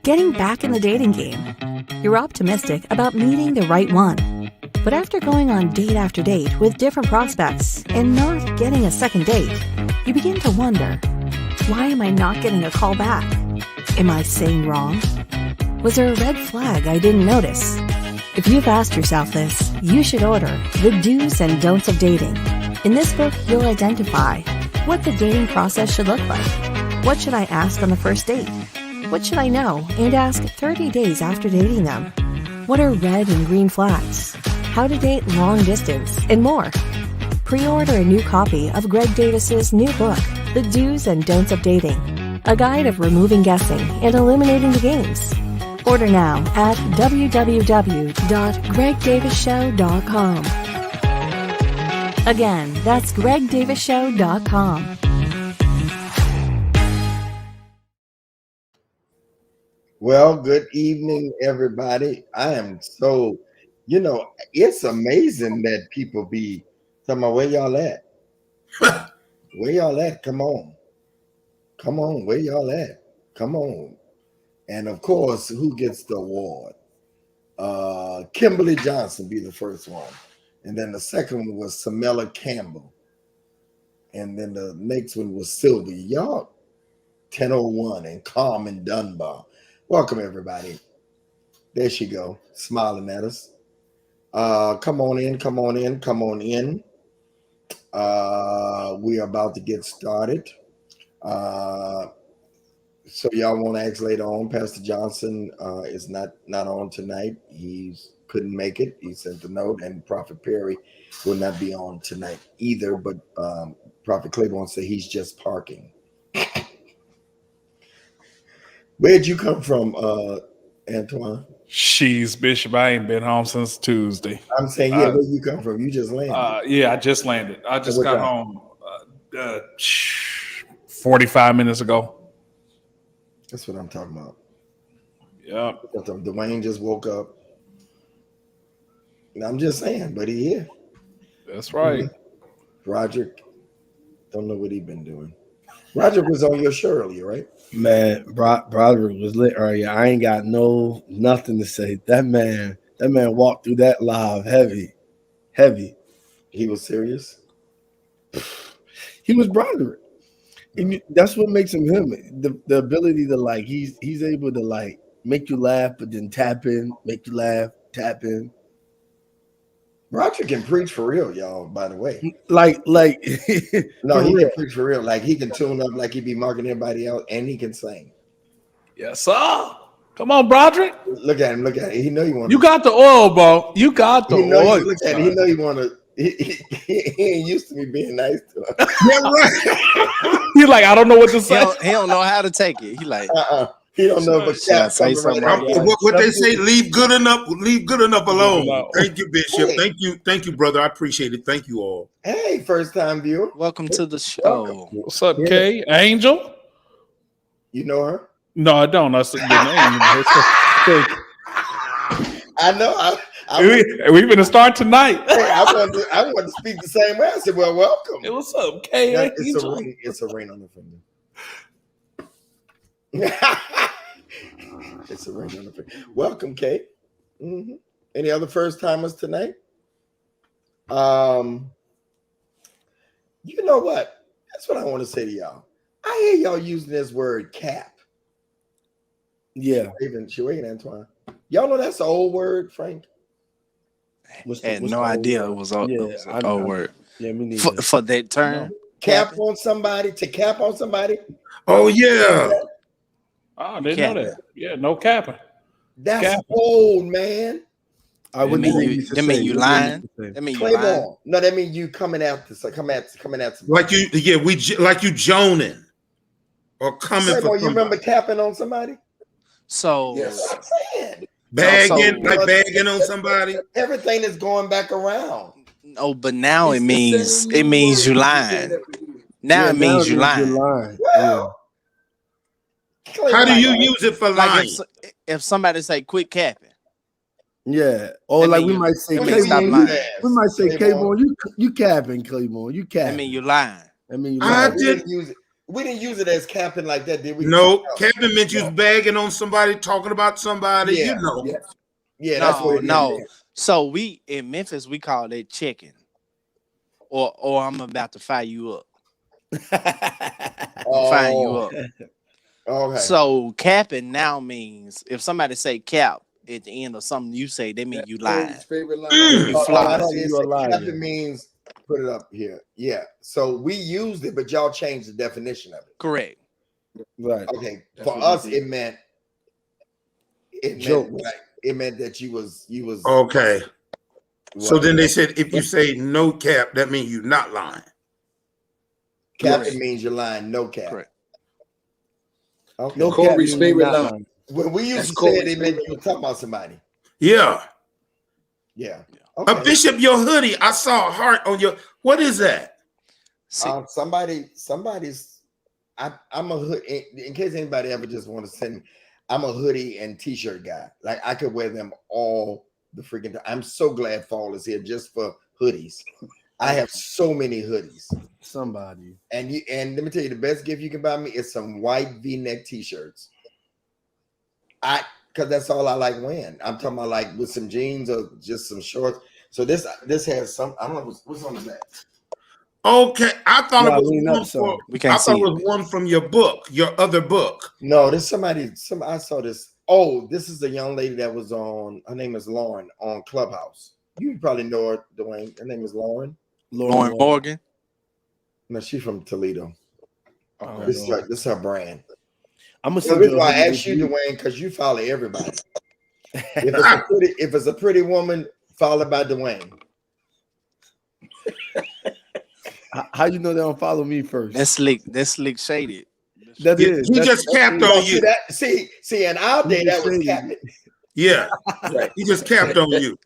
getting back in the dating game. You're optimistic about meeting the right one. But after going on date after date with different prospects and not getting a second date, you begin to wonder, why am I not getting a call back? Am I saying wrong? Was there a red flag I didn't notice? If you've asked yourself this, you should order The Do's and Don'ts of Dating. In this book, you'll identify what the dating process should look like. What should I ask on the first date? What should I know and ask 30 days after dating them? What are red and green flags? How to date long distance, and more. Pre-order a new copy of Greg Davis's new book, The Do's and Don'ts of Dating, a guide of removing guessing and eliminating the games. Order now at www.gregdavisshow.com. Again, that's gregdavisshow.com. Well, good evening, everybody. I am so, it's amazing that people be talking about where y'all at. Where y'all at? Come on. Come on, where y'all at? Come on. And of course, who gets the award? Kimberly Johnson be the first one. And then the second one was Samela Campbell. And then the next one was Sylvia. Y'all, 1001 and Carmen Dunbar. Welcome, everybody. There she go, smiling at us. Come on in, come on in, come on in. We are about to get started. So y'all want to ask later on. Pastor Johnson is not on tonight. He couldn't make it. He sent a note, and Prophet Perry will not be on tonight either. But Prophet Claiborne said he's just parking. Where'd you come from, Antoine? She's Bishop. I ain't been home since Tuesday. I'm saying, where you come from? You just landed. I just landed. I just got home 45 minutes ago. That's what I'm talking about. Yep. Dwayne just woke up. And I'm just saying, but he here. That's right. Roderick, don't know what he been doing. Roderick was on your show earlier, right? Man, Broderick was lit earlier. I ain't got nothing to say. That man walked through that live heavy. He was serious. He was Broderick. And that's what makes him him. The ability to he's able to make you laugh, but then tap in, make you laugh, tap in. Roderick can preach for real, y'all, by the way. No, he can preach for real. Like, he can tune up like he be marking everybody out, and he can sing. Yes, sir. Come on, Broderick. Look at him. He know you want. You got the oil, bro. You got the oil. Look at him. He know you want to. He ain't used to me being nice to him. Yeah, right. He's like, I don't know what to say. He don't know how to take it. He like, he don't know if a say something. What they say, leave good enough alone. Thank you, Bishop. Hey. Thank you, brother. I appreciate it. Thank you all. Hey, first time viewer. Welcome to the show. Welcome. What's up, Kay? Angel? You know her? No, I don't. That's the name. I know. We're gonna start tonight. Hey, I want to speak the same way. I said, well, welcome. Hey, what's up, Kay? Yeah, it's a ring on the finger. It's a ring on the finger. Welcome, Kay. Mm-hmm. Any other first timers tonight? You know what? That's what I want to say to y'all. I hear y'all using this word cap. Yeah. She waiting, Antoine. Y'all know that's an old word, Frank? Had no idea it was an old word. Yeah, me neither. For that term. Cap on somebody, to cap on somebody. Oh, yeah. Oh, didn't know that. Yeah, no capping. That's old, man. That mean you lying. That mean you lying. No, that mean you coming at this. Coming at somebody. Like you joning or coming for. You remember capping on somebody? So yes. That's what I'm saying. Bagging on somebody. Everything is going back around. No, but now it means you lying. Now it means you lying. Well, how do you use it for lying? If somebody say quit capping. Yeah. Or we might say Claiborne. We might say Claiborne, you capping, Claiborne. You capping. I mean you lying. I mean I didn't use it. We didn't use it as capping like that, did we? No, capping meant you was bagging on somebody, talking about somebody. Yeah. You know. Yeah, that's what it No. meant. So we in Memphis we call it chicken. Or I'm about to fire you up. I'm firing you up. Okay. So capping now means if somebody say cap at the end of something you say, they mean you lying. Favorite line. Capping means put it up here. Yeah. So we used it, but y'all changed the definition of it. Correct. Right. Okay. For us, it meant that you was okay. So then they said if you say no cap, that means you're not lying. Capping means you're lying. No cap. Correct. Okay. No Corey's favorite line. When we used to say it, it meant you were talking about somebody. Yeah. Yeah. Okay. Bishop, your hoodie. I saw a heart on your. What is that? Somebody's. I'm a hood. In case anybody ever just want to send, I'm a hoodie and t-shirt guy. Like I could wear them all the freaking time. I'm so glad fall is here just for hoodies. I have so many hoodies. Somebody. And let me tell you, the best gift you can buy me is some white V-neck t-shirts. Because that's all I like wearing. I'm talking about like with some jeans or just some shorts. So this has some. I don't know what's on the back. Okay, I thought it was one one from your book, your other book. No, there's somebody. I saw this. Oh, this is a young lady that was on. Her name is Lauren on Clubhouse. You probably know her, Dwayne. Her name is Lauren. Lauren Morgan. No, she's from Toledo. This is her brand. I'm gonna say why I asked you, Dwayne, because you follow everybody. If it's a pretty woman, followed by Dwayne. How you know they don't follow me first? That's slick shaded. That is. He just capped on you. See, in our day that was capping. Yeah, right. He just capped on you.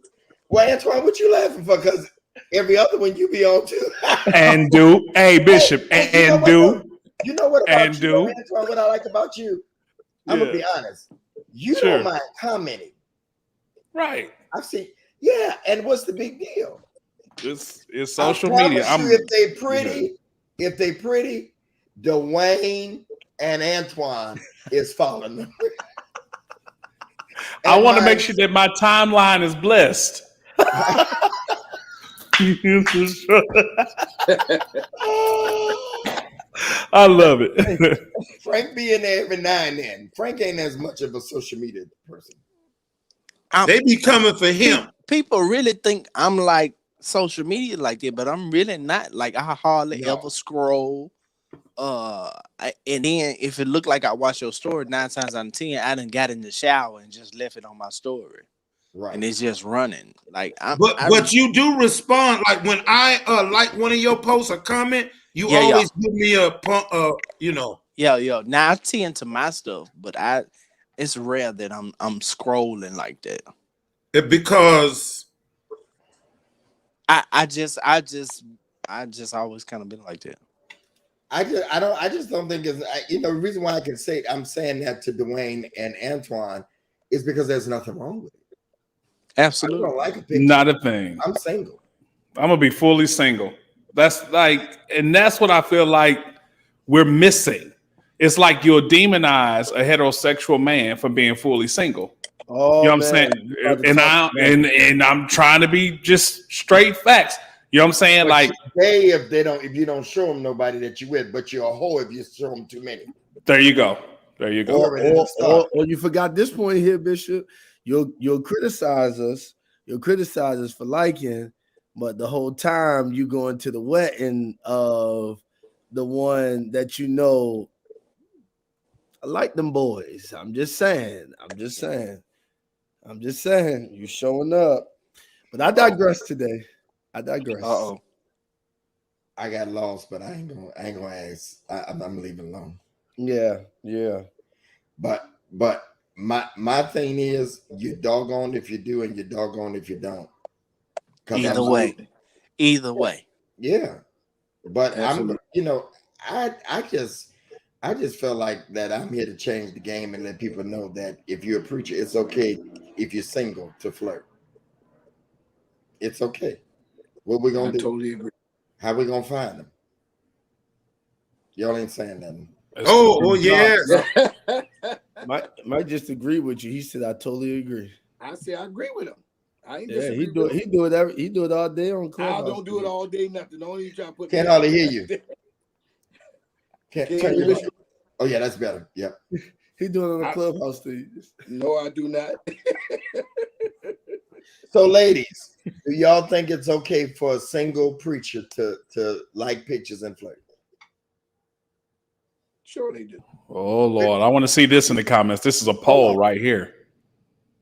Well, Antoine, what you laughing for? Because every other one you be on too. And do, hey Bishop, and do. You know what about you, Antoine? What I like about you, I'm gonna be honest. You don't mind commenting, right? I've seen, and what's the big deal? It's social media. If they pretty, Dwayne and Antoine is following them. I want to make sure that my timeline is blessed. I love it. Frank be in there every now and then. Frank ain't as much of a social media person. They be coming for him. People really think I'm like social media like that, but I'm really not. Like I hardly ever scroll. And then if it looked like I watched your story 9 times out of 10, I done got in the shower and just left it on my story. Right. And it's just running. Like but you do respond. Like when I like one of your posts or comment, you always give me a you know. Yeah. Now I tend to my stuff, but it's rare that I'm scrolling like that. Because I just always kind of been like that. I just don't think it's the reason why I can say I'm saying that to Dwayne and Antoine is because there's nothing wrong with it. Absolutely. I don't like a picture. Not a thing. I'm single. I'm gonna be fully single. That's what I feel like we're missing. It's like you'll demonize a heterosexual man for being fully single. Oh, you know what I'm saying? And I'm trying to be just straight facts. You know what I'm saying? But like if you don't show them nobody that you with, but you're a hoe if you show them too many. There you go. Or you forgot this point here, Bishop. You'll criticize us. You'll criticize us for liking, but the whole time you go into the wetting of the one that you know. I like them boys. I'm just saying. You're showing up. But I digress today. I digress. I got lost, but I ain't gonna ask. I'm leaving alone. Yeah. But my thing is, you doggone if you do, and you doggone if you don't. Either way. Yeah. But absolutely. I just felt like that I'm here to change the game and let people know that if you're a preacher, it's okay if you're single to flirt. It's okay. What we gonna do? Totally agree. How we gonna find them? Y'all ain't saying nothing. Oh, yes. Might just agree with you. He said, "I totally agree." I say I agree with him. I ain't Yeah, disagree with him. he do it all day on Clubhouse. I don't do it all day. Nothing. Don't even try to put. Can't hardly hear you. Can't turn hear your- me? Oh yeah, that's better. Yep. He doing it on the Clubhouse thing. No, I do not. So, ladies, do y'all think it's okay for a single preacher to like pictures and flirt? Sure they do. Oh Lord, I want to see this in the comments. This is a poll right here.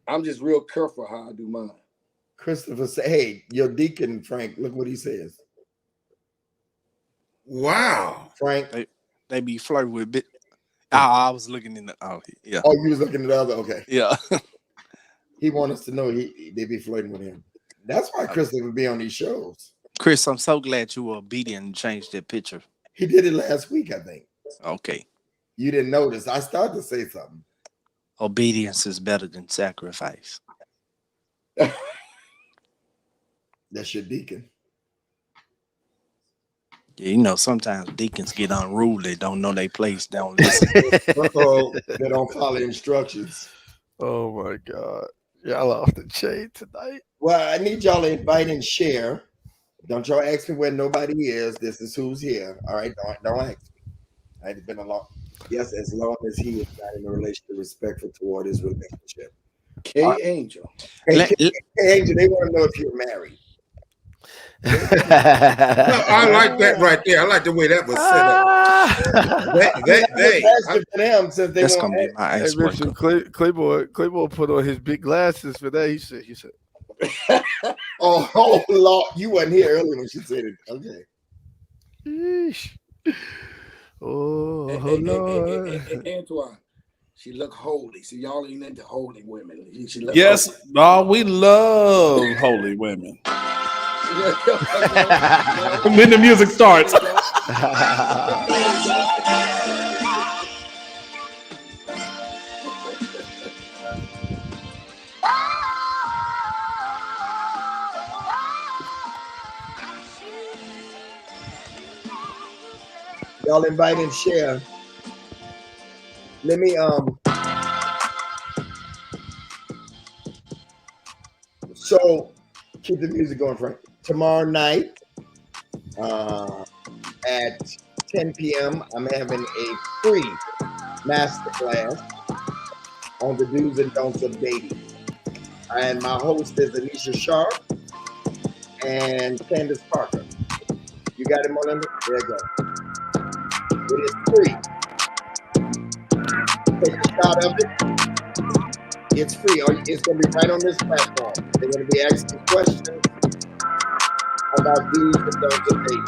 I'm just real careful how I do mine. Christopher say, "Hey, your deacon Frank, look what he says." Wow. Frank, They be flirting with bit. I was looking in the. Oh yeah. Oh, you was looking at the other. Okay. Yeah. He wants us to know they be flirting with him. That's why Christopher be on these shows. Chris, I'm so glad you were obedient and changed that picture. He did it last week, I think. Okay. You didn't notice. I started to say something. Obedience is better than sacrifice. That's your deacon. Yeah, you know, sometimes deacons get unruly, don't know their place, don't listen. They don't follow instructions. Oh my God. Y'all off the chain tonight. Well, I need y'all to invite and share. Don't y'all ask me where nobody is. This is who's here. All right, don't ask me. It's been a long. Yes, as long as he is not in a relationship respectful toward his relationship. Angel. Hey, Angel, they want to know if you're married. I like that right there. I like the way that was set up. That's gonna be my icebreaker. Clayboy put on his big glasses for that. He said. Oh Lord, you wasn't here earlier when she said it. Okay. Yeesh. Oh Lord. Antoine, she look holy. See, y'all ain't into holy women. She look Yes, holy. no, we love holy women. When the music starts. Y'all invite and share. Let me so keep the music going, Frank. Tomorrow night at 10 p.m. I'm having a free masterclass on the do's and don'ts of dating. And my host is Anisha Sharp and Candace Parker. You got it, Melinda? There you go. It is free. Take a shot of it. It's free. It's going to be right on this platform. They're going to be asking questions about do's and don'ts of dating.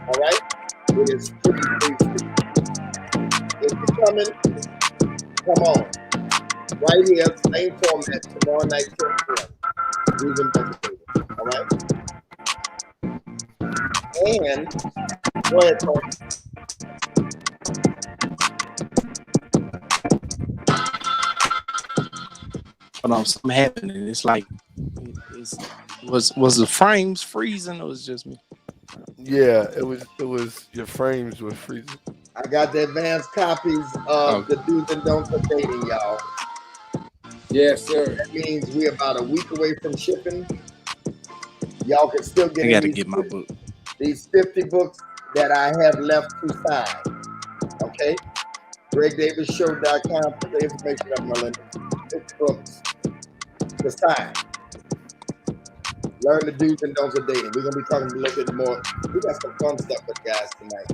All right? It is free. If you're coming, come on. Right here, same format, tomorrow night, 10 p.m. Do's and don'ts of dating. All right? And, go ahead, Tony. Something happening. It's like, was the frames freezing or was it just me? Yeah, it was your frames were freezing. I got the advanced copies of the do's and don'ts of dating, y'all. Yes, sir. That means we're about a week away from shipping. Y'all can still get I gotta get my book. These 50 books that I have left to sign. Okay? GregDavisShow.com. Put the information up, Melinda. 50 books to sign. Learn the do's and don'ts of dating. We're going to be talking a little bit more. We got some fun stuff with guys tonight.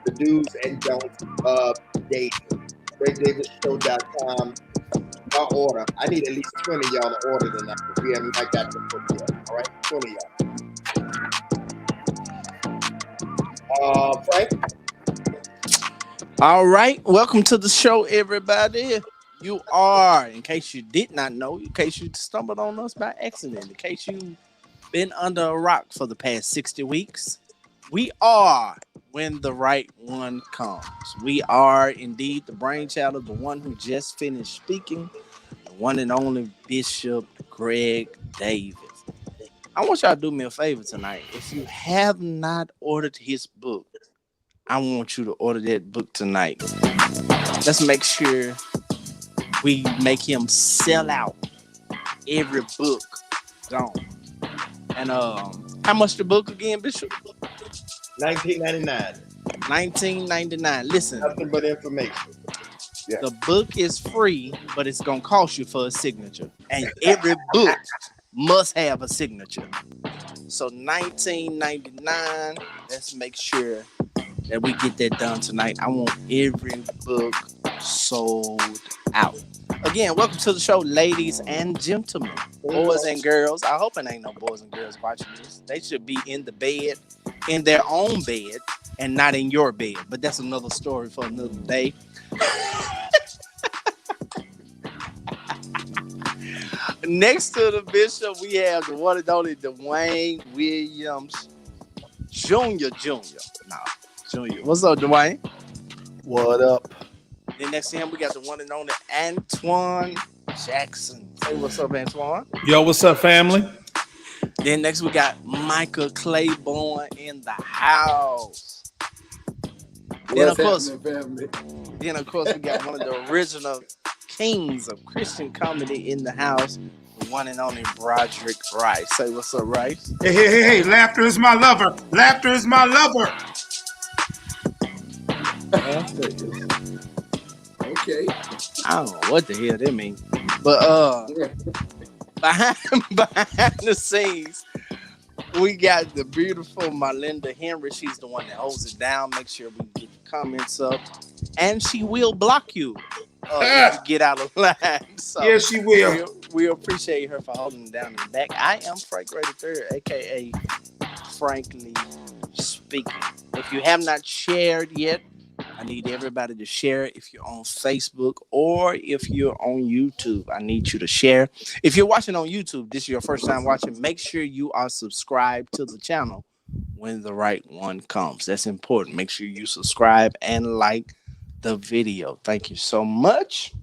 The do's and don'ts of dating. GregDavisShow.com. Our order. I need at least 20 of y'all to order tonight. We haven't got the book yet. All right? 20 y'all. Frank? All right. Welcome to the show, everybody. You are, in case you did not know, in case you stumbled on us by accident, in case you've been under a rock for the past 60 weeks, we are When the Right One Comes. We are indeed the brainchild of the one who just finished speaking, the one and only Bishop Greg Davis. I want y'all to do me a favor tonight. If you have not ordered his book, I want you to order that book tonight. Let's make sure we make him sell out every book gone. And how much the book again, Bishop? $19.99. $19.99. Listen, Nothing but information. Yeah. The book is free, but it's gonna cost you for a signature. And every book must have a signature. So $19.99. Let's make sure that we get that done tonight. I want every book sold out. Again, welcome to the show, ladies and gentlemen, boys and girls. I hope it ain't no boys and girls watching this. They should be in the bed, in their own bed, and not in your bed. But that's another story for another day. Next to the Bishop, we have the one and only Dwayne Williams Jr. Junior. What's up, Dwayne? What up? Then next to him, we got the one and only Antoine Jackson. Say what's up, Antoine. Yo, what's up, family? Then next we got Michael Claiborne in the house. Then of course, we got one of the original kings of Christian comedy in the house, the one and only Broderick Rice. Say what's up, Rice. Hey, laughter is my lover. Laughter is my lover. Okay. I don't know what the hell that means. But behind the scenes, we got the beautiful Melinda Henry. She's the one that holds it down. Make sure we get the comments up. And she will block you if you get out of line. So yes, she will. We appreciate her for holding it down in the back. I am Frank Ray III, a.k.a. Frankly Speaking. If you have not shared yet, I need everybody to share it. If you're on Facebook or if you're on YouTube, I need you to share. If you're watching on YouTube, this is your first time watching, make sure you are subscribed to the channel when the right one comes. That's important. Make sure you subscribe and like the video. Thank you so much.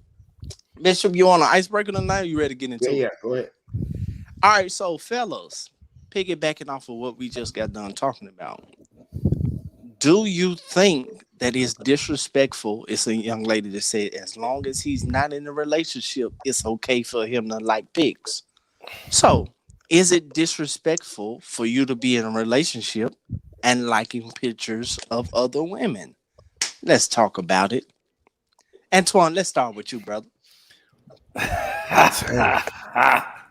Bishop, you on an icebreaker tonight? Or you ready to get into it? Yeah, go ahead. All right, so fellas, piggybacking off of what we just got done talking about, do you think that is disrespectful? It's a young lady that said, as long as he's not in a relationship, it's okay for him to like pics. So, is it disrespectful for you to be in a relationship and liking pictures of other women? Let's talk about it. Antoine, let's start with you, brother.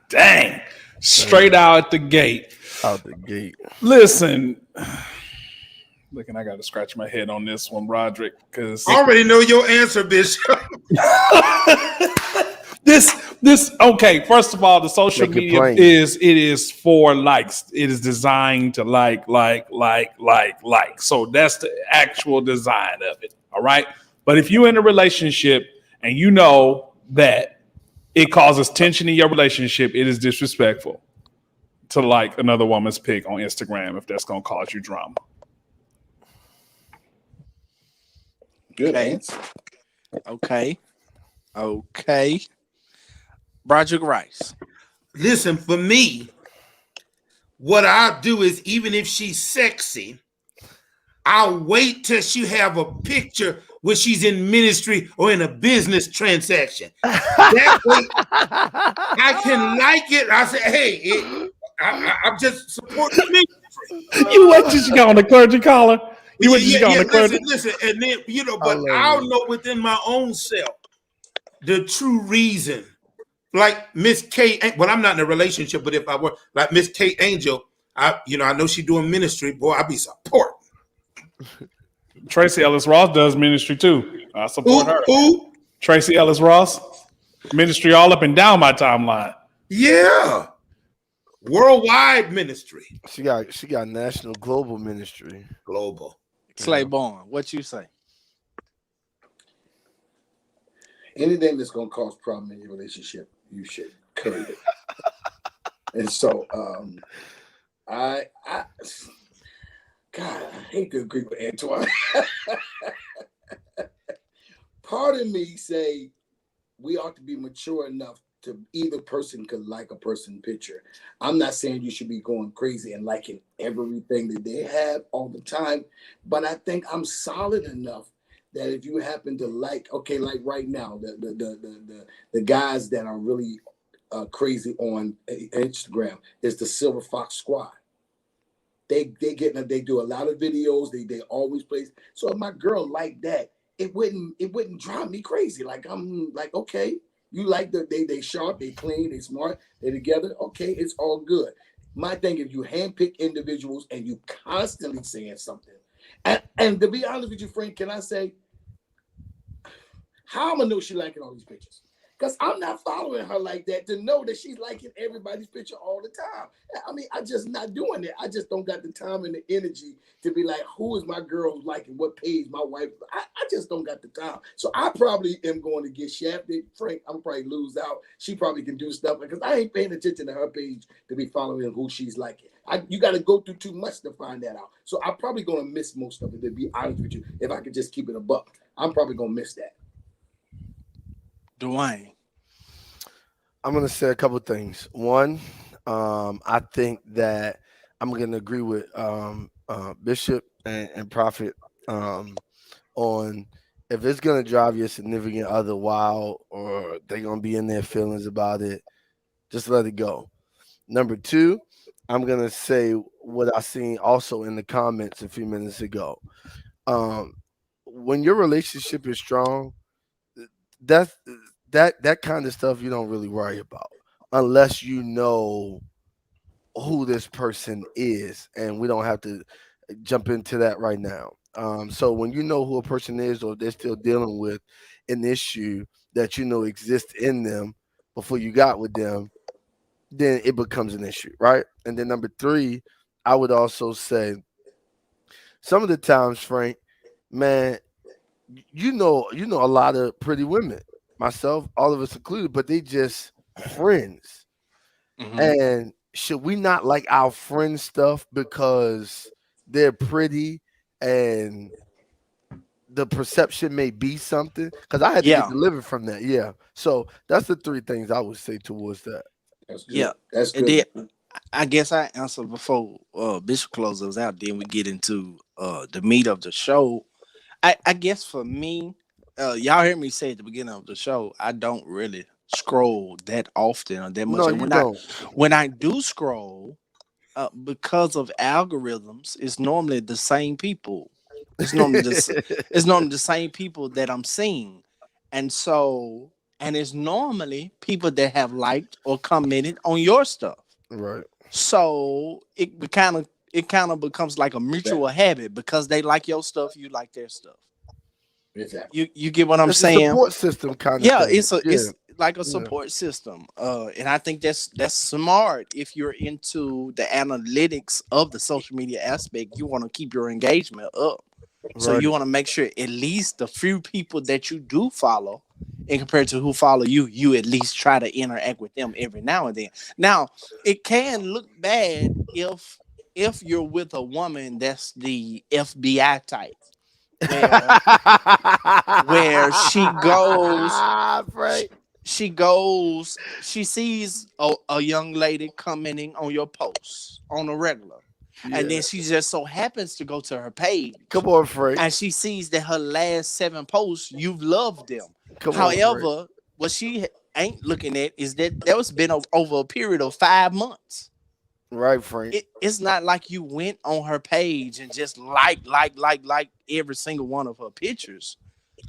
Dang. Straight out the gate. Out the gate. Listen. Looking, I got to scratch my head on this one, Broderick, because I already know your answer, Bishop. This okay. First of all, the social media is for likes. It is designed to like. So that's the actual design of it. All right. But if you're in a relationship and you know that it causes tension in your relationship, it is disrespectful to like another woman's pic on Instagram if that's going to cause you drama. Good answer. Okay. Broderick Rice. Listen, for me, what I'll do is, even if she's sexy, I'll wait till she have a picture where she's in ministry or in a business transaction. That way, I can like it. I say, hey, I'm just supporting the ministry. You wait till she got on the clergy collar. Listen, and then but I'll know within my own self the true reason. Like Miss Kate, well, I'm not in a relationship, but if I were like Miss Kate Angel, I know she's doing ministry. Boy, I'd be supporting. Tracy Ellis Ross does ministry too. I support her. Who? Tracy Ellis Ross, ministry all up and down my timeline. Yeah, worldwide ministry. She got national, global ministry. Global. Claiborne, what you say? Anything that's gonna cause problem in your relationship, you should cut it. And so, I hate to agree with Antoine. Part of me say we ought to be mature enough either person could like a person picture. I'm not saying you should be going crazy and liking everything that they have all the time, but I think I'm solid enough that if you happen to like, okay, like right now, the guys that are really crazy on Instagram is the Silver Fox Squad. They do a lot of videos. They always play. So if my girl like that, it wouldn't drive me crazy. Like I'm like, okay, you like they sharp, they clean, they smart, they together. Okay, it's all good. My thing, if you handpick individuals and you constantly saying something, and to be honest with you, Frank, can I say how I'm gonna know she liking all these pictures? Because I'm not following her like that to know that she's liking everybody's picture all the time. I mean, I'm just not doing it. I just don't got the time and the energy to be like, who is my girl liking what page my wife? I just don't got the time. So I probably am going to get shafted. Frank, I'm probably lose out. She probably can do stuff because I ain't paying attention to her page to be following who she's liking. You got to go through too much to find that out. So I'm probably going to miss most of it, to be honest with you. If I could just keep it a buck, I'm probably going to miss that. Dwayne. I'm going to say a couple things. One, I think that I'm going to agree with Bishop and Prophet on if it's going to drive your significant other wild or they're going to be in their feelings about it, just let it go. Number two, I'm going to say what I seen also in the comments a few minutes ago. When your relationship is strong, that kind of stuff you don't really worry about unless you know who this person is, and we don't have to jump into that right now. So when you know who a person is or they're still dealing with an issue that you know exists in them before you got with them, then it becomes an issue, right? And then number three, I would also say some of the times, Frank, man, you know a lot of pretty women, myself, all of us included, but they just friends. Mm-hmm. And should we not like our friends' stuff because they're pretty and the perception may be something? Because I had to get delivered from that. Yeah. So that's the three things I would say towards that. That's good. Yeah, that's good. Then, I guess I answered before Bishop closes us out. Then we get into the meat of the show. I guess for me, y'all heard me say at the beginning of the show, I don't really scroll that often or that much. No, when I do scroll, because of algorithms, it's normally the same people. It's normally the same people that I'm seeing, and it's normally people that have liked or commented on your stuff. Right. So it kind of becomes like a mutual habit because they like your stuff, you like their stuff. Exactly. You get what I'm saying? A support system kind of thing. It's like a support system. And I think that's smart if you're into the analytics of the social media aspect. You want to keep your engagement up. Right. So you want to make sure at least the few people that you do follow, and compared to who follow you, you at least try to interact with them every now and then. Now, it can look bad if you're with a woman that's the FBI type. Where she sees a young lady commenting on your posts on a regular. Yeah. And then she just so happens to go to her page. Come on, Frank. And she sees that her last 7 posts, you've loved them. However, what she ain't looking at is that was been over a period of 5 months. Right, Frank. It's not like you went on her page and just like every single one of her pictures.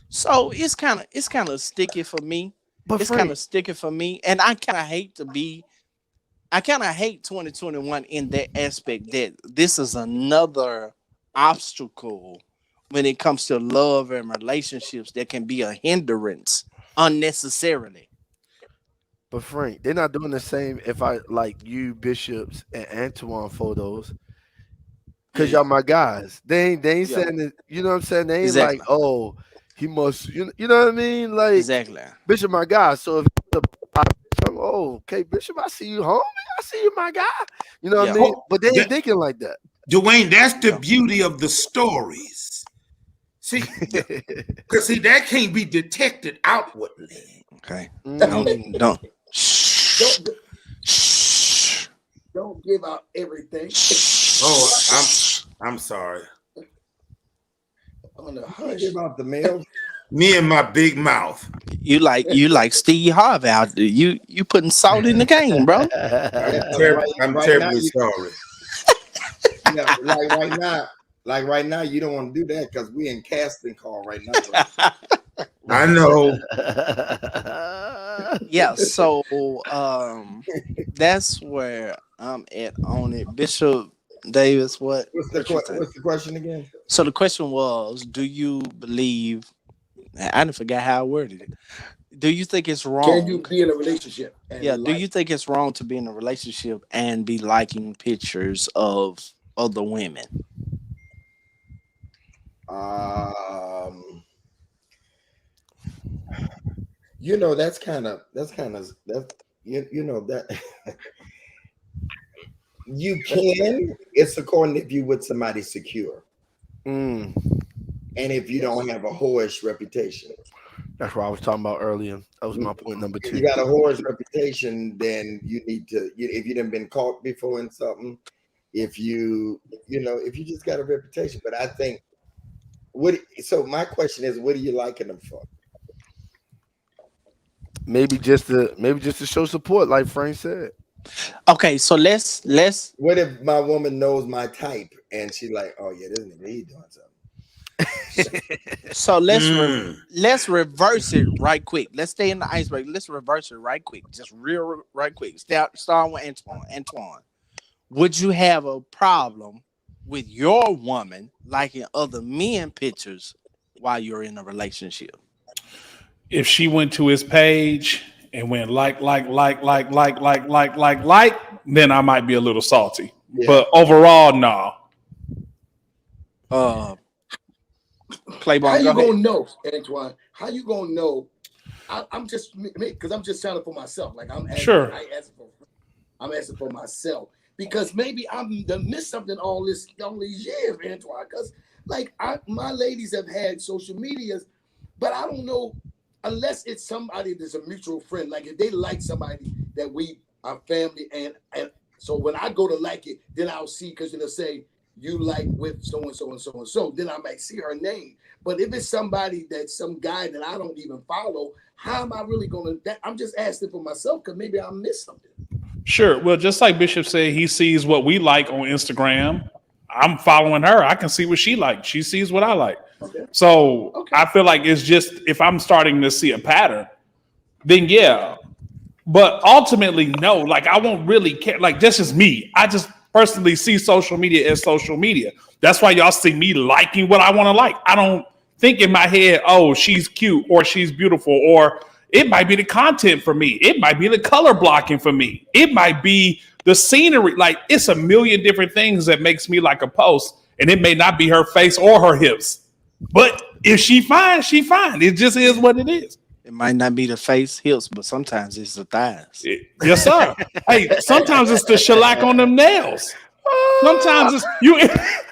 So it's kind of sticky for me. But it's kind of sticky for me, and I kind of hate 2021 in that aspect that this is another obstacle when it comes to love and relationships that can be a hindrance unnecessarily. But Frank, they're not doing the same if I like you, Bishops, and Antoine photos. Because y'all my guys. They ain't saying that, you know what I'm saying? They ain't like, oh, he must, you know what I mean? Like, exactly. Bishop, my guy. So if okay, Bishop, I see you, homie. I see you, my guy. You know what I mean? But they ain't thinking like that. Dwayne, that's the beauty of the stories. See, because that can't be detected outwardly. Okay. Don't give out everything. Oh, I'm sorry. On the hush about the male. Me and my big mouth. You like Steve Harvey out there. You putting salt in the game, bro. I'm terribly sorry. Yeah, like right now, you don't want to do that because we in casting call right now. I know. Yeah, so that's where I'm at on it. Bishop Davis, what's the question again? So the question was, do you believe, I didn't forget how I worded it. Do you think it's wrong? Can you be in a relationship? Do you think it's wrong to be in a relationship and be liking pictures of other women? You know, that's you know that you can. It's according if you with somebody secure, and if you don't have a whorish reputation. That's what I was talking about earlier. That was my point number 2. If you got a whorish reputation, then you need to. If you done been caught before in something, if you just got a reputation. But I think so my question is, what are you liking them for? Maybe just to show support, like Frank said. Okay, so let's. What if my woman knows my type and she like, oh yeah, this nigga he doing something. So let's reverse it right quick. Let's stay in the iceberg. Let's reverse it right quick, just right quick. Start with Antoine. Antoine, would you have a problem with your woman liking other men pictures while you're in a relationship? If she went to his page and went like, then I might be a little salty. Yeah. But overall, no. How you gonna know, Antoine? How you gonna know? I'm just because I'm just sounding for myself. Like I'm asking, sure. I'm asking for myself because maybe I'm done missed something all these years, Antoine. Because like my ladies have had social medias, but I don't know. Unless it's somebody that's a mutual friend, like if they like somebody that we are family, and so when I go to like it, then I'll see because it'll say you like with so and so and so and so. Then I might see her name. But if it's somebody that's some guy that I don't even follow, how am I really going to? I'm just asking for myself because maybe I missed something. Sure. Well, just like Bishop said, he sees what we like on Instagram. I'm following her. I can see what she likes. She sees what I like. Okay. So I feel like it's just if I'm starting to see a pattern, then yeah. But ultimately, no. Like I won't really care. Like this is me. I just personally see social media as social media. That's why y'all see me liking what I want to like. I don't think in my head, oh, she's cute or she's beautiful, or it might be the content for me. It might be the color blocking for me. It might be the scenery. Like it's a million different things that makes me like a post, and it may not be her face or her hips. But if she fine, she fine. It just is what it is. It might not be the face, hips, but sometimes it's the thighs. Yes, sir. Hey, sometimes it's the shellac on them nails. Sometimes it's you.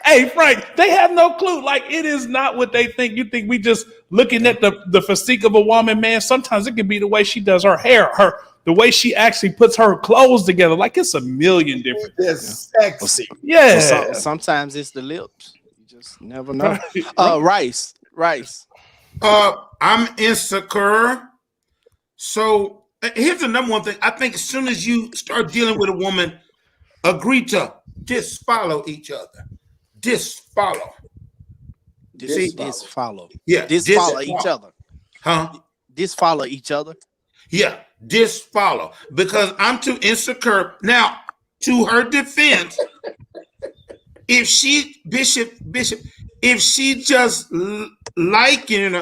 Hey, Frank, they have no clue. Like it is not what they think. You think we just looking at the physique of a woman, man. Sometimes it can be the way she does her hair, the way she actually puts her clothes together. Like it's a million different. It's sexy. Yeah. So, sometimes it's the lips. You just never know. Rice. I'm insecure. So here's the number one thing. I think as soon as you start dealing with a woman, agree to disfollow each other. Disfollow. Disfollow. Yeah. Disfollow each other. Huh? Disfollow each other. Yeah. Disfollow. Because I'm too insecure. Now, to her defense, if she, Bishop, if she just liking,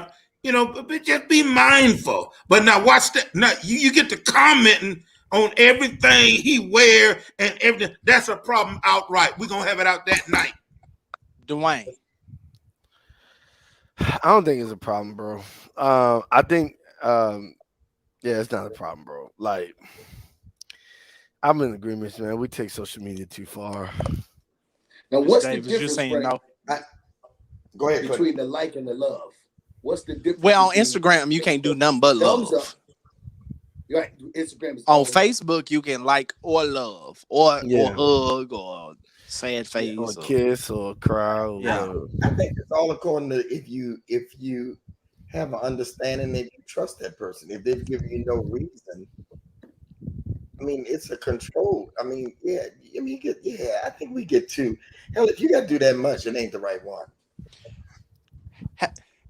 but just be mindful. But now watch that. Now you get to commenting on everything he wear and everything. That's a problem outright. We're going to have it out that night. Dwayne. I don't think it's a problem, bro. I think, it's not a problem, bro. Like, I'm in agreement, man. We take social media too far. Now, what's the difference, go ahead, between the like and the love? What's the difference? Well, on Instagram, you can't do nothing but love. Right. Instagram is On Facebook, you can like or love or hug or sad face or kiss or cry or whatever. I think it's all according to if you have an understanding, if you trust that person, if they've given you no reason. I mean, it's a control. I mean, yeah. I mean, I think we get too. Hell, if you got to do that much, it ain't the right one.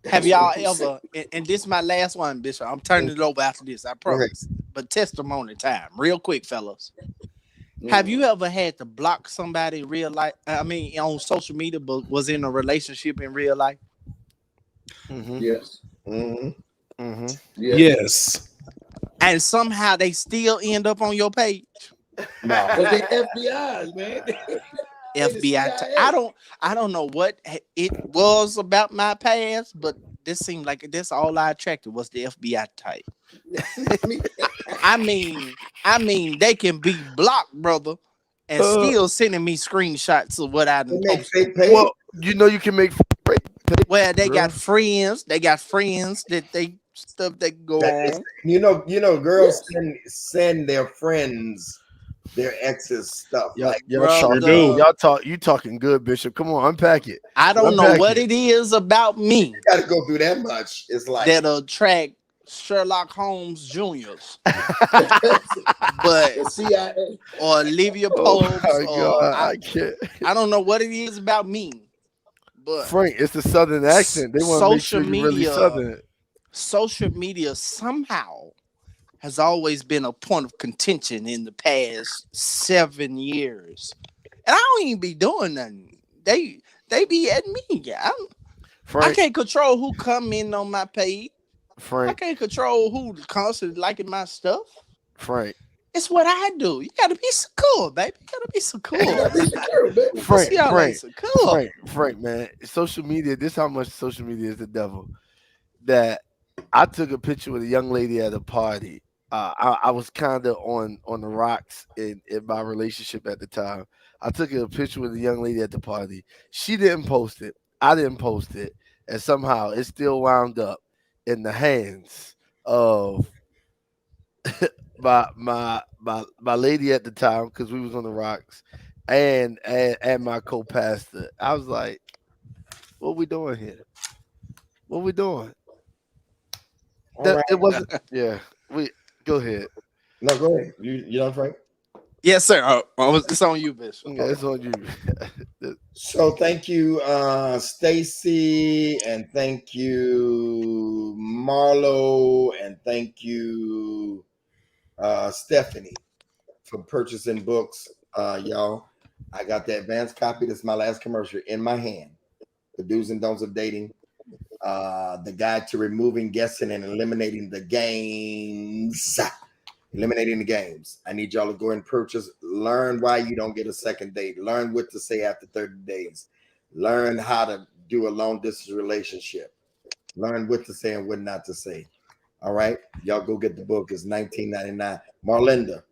Have y'all ever? And this is my last one, Bishop. I'm turning it over after this. I promise. But testimony time, real quick, fellas. Have you ever had to block somebody in real life? I mean, on social media, but was in a relationship in real life? Mm-hmm. Yes. Mm-hmm. Mm-hmm. Yes. And somehow they still end up on your page. No, but they FBI, man. FBI. I don't know what it was about my past, but this seemed like that's all I attracted was the FBI type. I mean, they can be blocked, brother, and still sending me screenshots of what I done posted. Well, you know you can make. Well, they got friends. They got friends that they stuff that go on. You know, girls send their friends their exes stuff. You talking good, Bishop. Come on, unpack it. I don't know what it is about me. You got to go through that much. It's like that attract Sherlock Holmes Juniors, but CIA or Olivia Pope. I can't. I don't know what it is about me. But Frank, it's the Southern accent. They want to make sure you're really Southern. Social media somehow has always been a point of contention in the past 7 years, and I don't even be doing nothing. They be at me. I can't control who come in on my page. Frank, I can't control who constantly liking my stuff. Frank. It's what I do. You gotta be secure, baby. You gotta be secure. Frank, man. Social media, this is how much social media is the devil. That I took a picture with a young lady at a party. I was kind of on the rocks in my relationship at the time. I took a picture with a young lady at the party. She didn't post it. I didn't post it. And somehow it still wound up in the hands of my lady at the time, because we was on the rocks, and my co-pastor. I was like, what we doing here? What we doing? It wasn't. Yeah, we go ahead. No, go ahead. You done, Frank? Yes, sir. It's on you, Bishop. Yeah, it's on you. So thank you, Stacy, and thank you, Marlo, and thank you, Stephanie, for purchasing books. Y'all, I got the advanced copy. This is my last commercial in my hand. The Do's and Don'ts of Dating. The Guide to Removing, Guessing, and Eliminating the Games. Eliminating the games. I need y'all to go and purchase. Learn why you don't get a second date. Learn what to say after 30 days. Learn how to do a long distance relationship. Learn what to say and what not to say. All right, y'all go get the book. It's $19.99. Marlinda,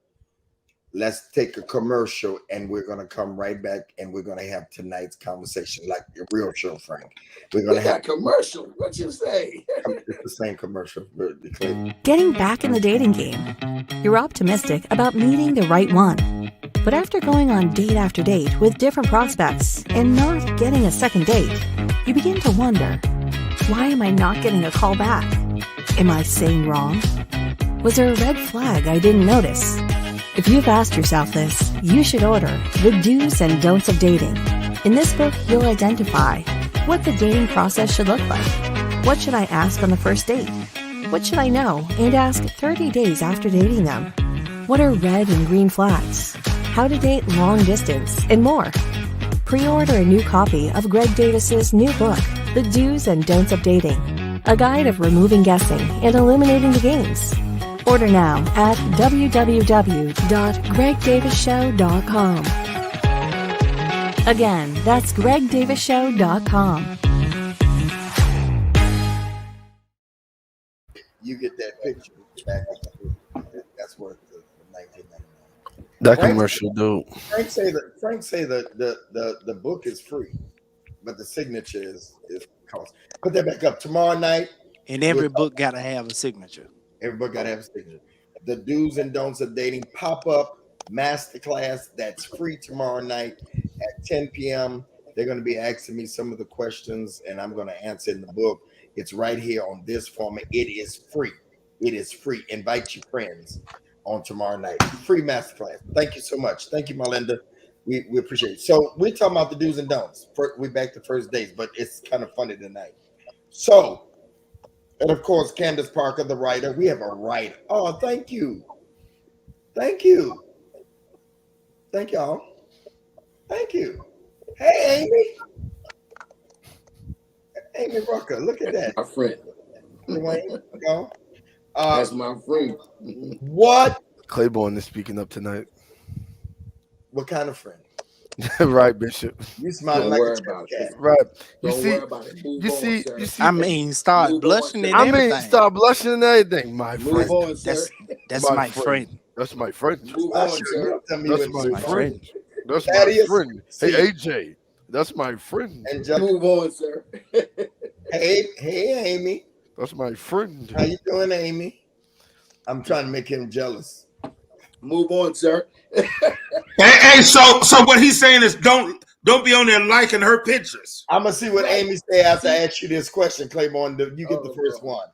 let's take a commercial, and we're gonna come right back, and we're gonna have tonight's conversation like a real show, Frank. We're gonna have commercial. What you say? It's the same commercial. Getting back in the dating game. You're optimistic about meeting the right one. But after going on date after date with different prospects and not getting a second date, you begin to wonder, why am I not getting a call back? Am I saying wrong? Was there a red flag I didn't notice? If you've asked yourself this, you should order The Do's and Don'ts of Dating. In this book, you'll identify what the dating process should look like. What should I ask on the first date? What should I know and ask 30 days after dating them? What are red and green flags? How to date long distance, and more. Pre-order a new copy of Greg Davis's new book, The Do's and Don'ts of Dating, a guide of removing guessing and eliminating the games. Order now at www.gregdavisshow.com. Again, that's gregdavisshow.com. You get that picture back. That's worth the $19.99. That commercial, dude. Frank say the book is free, but the signature is cost. Put that back up tomorrow night. And every book gotta have a signature. Every book gotta have a signature. the do's and don'ts of dating pop-up masterclass that's free tomorrow night at 10 p.m. They're going to be asking me some of the questions, and I'm going to answer in the book. It's right here on this format. It is free. It is free. Invite your friends on tomorrow night. Free masterclass. Thank you so much. Thank you, Melinda. We appreciate it. So we're talking about the do's and don'ts. We're back to first dates, but it's kind of funny tonight. So, and of course, Candace Parker, the writer. We have a writer. Oh, thank you. Thank you. Thank y'all. Thank you. Hey, Amy. Amy Rucker, look at that. My friend. Dwayne, That's my friend. What? Claiborne is speaking up tonight. What kind of friend? Right, Bishop. You smiling Don't like worry a about cat. it. Right. Don't worry about it. Move You on, see, sir. you see. I mean, start Move blushing on, and sir. everything. Start blushing and everything. My Move friend. on, sir. That's my friend. That's my friend. Move I'm on, sure sir. you'll tell me That's what my to do. friend. That's my Thaddeus, friend. Hey, see. AJ. That's my friend. And Jeff, Move on, sir. hey, Amy. That's my friend. How you doing, Amy? I'm trying to make him jealous. Move on, sir. Hey, so what he's saying is don't be on there liking her pictures. I'm gonna see what Right. Amy say after I ask you this question, Claiborne. You get the first one.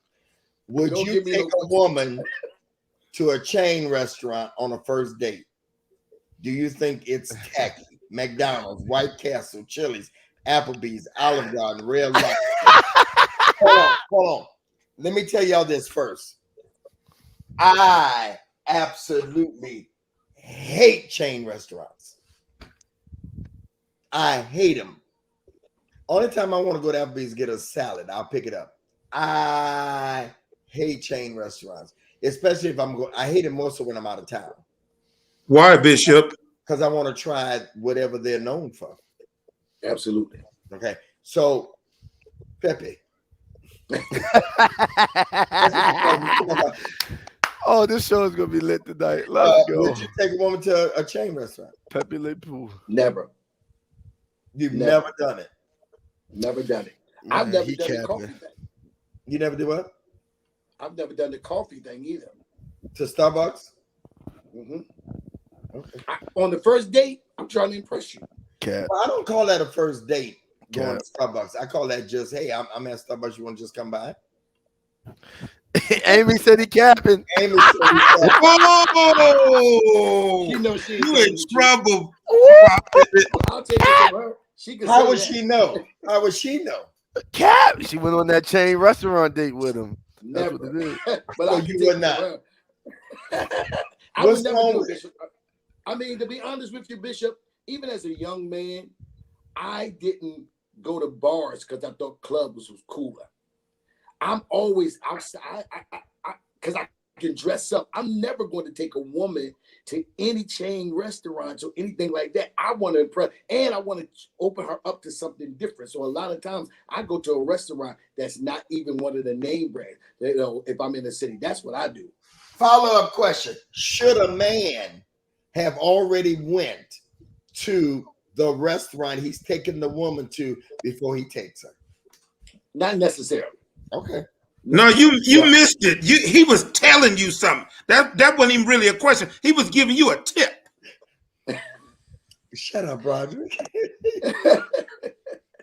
Would Don't you give me take no a woman to a chain restaurant on a first date? Do you think it's tacky? McDonald's, White Castle, Chili's, Applebee's, Olive Garden, Red Lobster. Hold on. Let me tell y'all this first. I absolutely hate chain restaurants. I hate them. Only time I want to go to Applebee's get a salad, I'll pick it up. I hate chain restaurants, especially if I'm going. I hate it more so when I'm out of town Why, Bishop? because I want to try whatever they're known for. Absolutely. Okay, so Pepe. Oh, this show is gonna be lit tonight. Let's go. Would you take a woman to a chain restaurant? Pepe Le Pew. Never. You've Never. never done it. Never done it. I've never he done the capping. coffee thing. You never do what? I've never done the coffee thing either. To Starbucks? hmm Okay. On the first date, I'm trying to impress you. Cat. Well, I don't call that a first date going Yeah. to Starbucks. I call that just, hey, I'm at Starbucks. You want to just come by? Amy said he capping. Amy said he said, Oh, You know she ain't you telling in the truth. trouble. I'll take it to her. She can how say would that. she know? How would she know? Cap. She went on that chain restaurant date with him. That's Never. what it is. But So I can you take would it not. to her. I What's would never wrong do with it, Bishop. I mean, to be honest with you, Bishop, even as a young man, I didn't go to bars because I thought clubs was cooler. I'm always outside because I can dress up. I'm never going to take a woman to any chain restaurants or anything like that. I want to impress, and I want to open her up to something different. So a lot of times I go to a restaurant that's not even one of the name brands. You know, if I'm in the city, that's what I do. Follow-up question. Should a man have already went to the restaurant he's taking the woman to before he takes her? Not necessarily. Okay. No, you missed it. He was telling you something. That wasn't even really a question. He was giving you a tip. Shut up, Roger.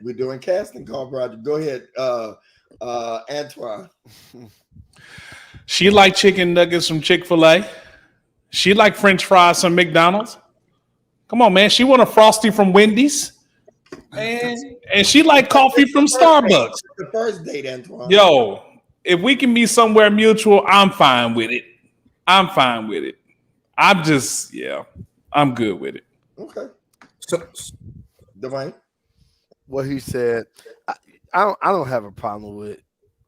We're doing casting call, Roger. Go ahead, Antoine. She like chicken nuggets from Chick-fil-A. She like French fries from McDonald's. Come on, man. She want a Frosty from Wendy's. And she like coffee from Starbucks. The first date, Antoine. Yo, if we can be somewhere mutual, I'm fine with it. I'm fine with it. I'm good with it. Okay. So, Dwayne. What he said. I don't have a problem with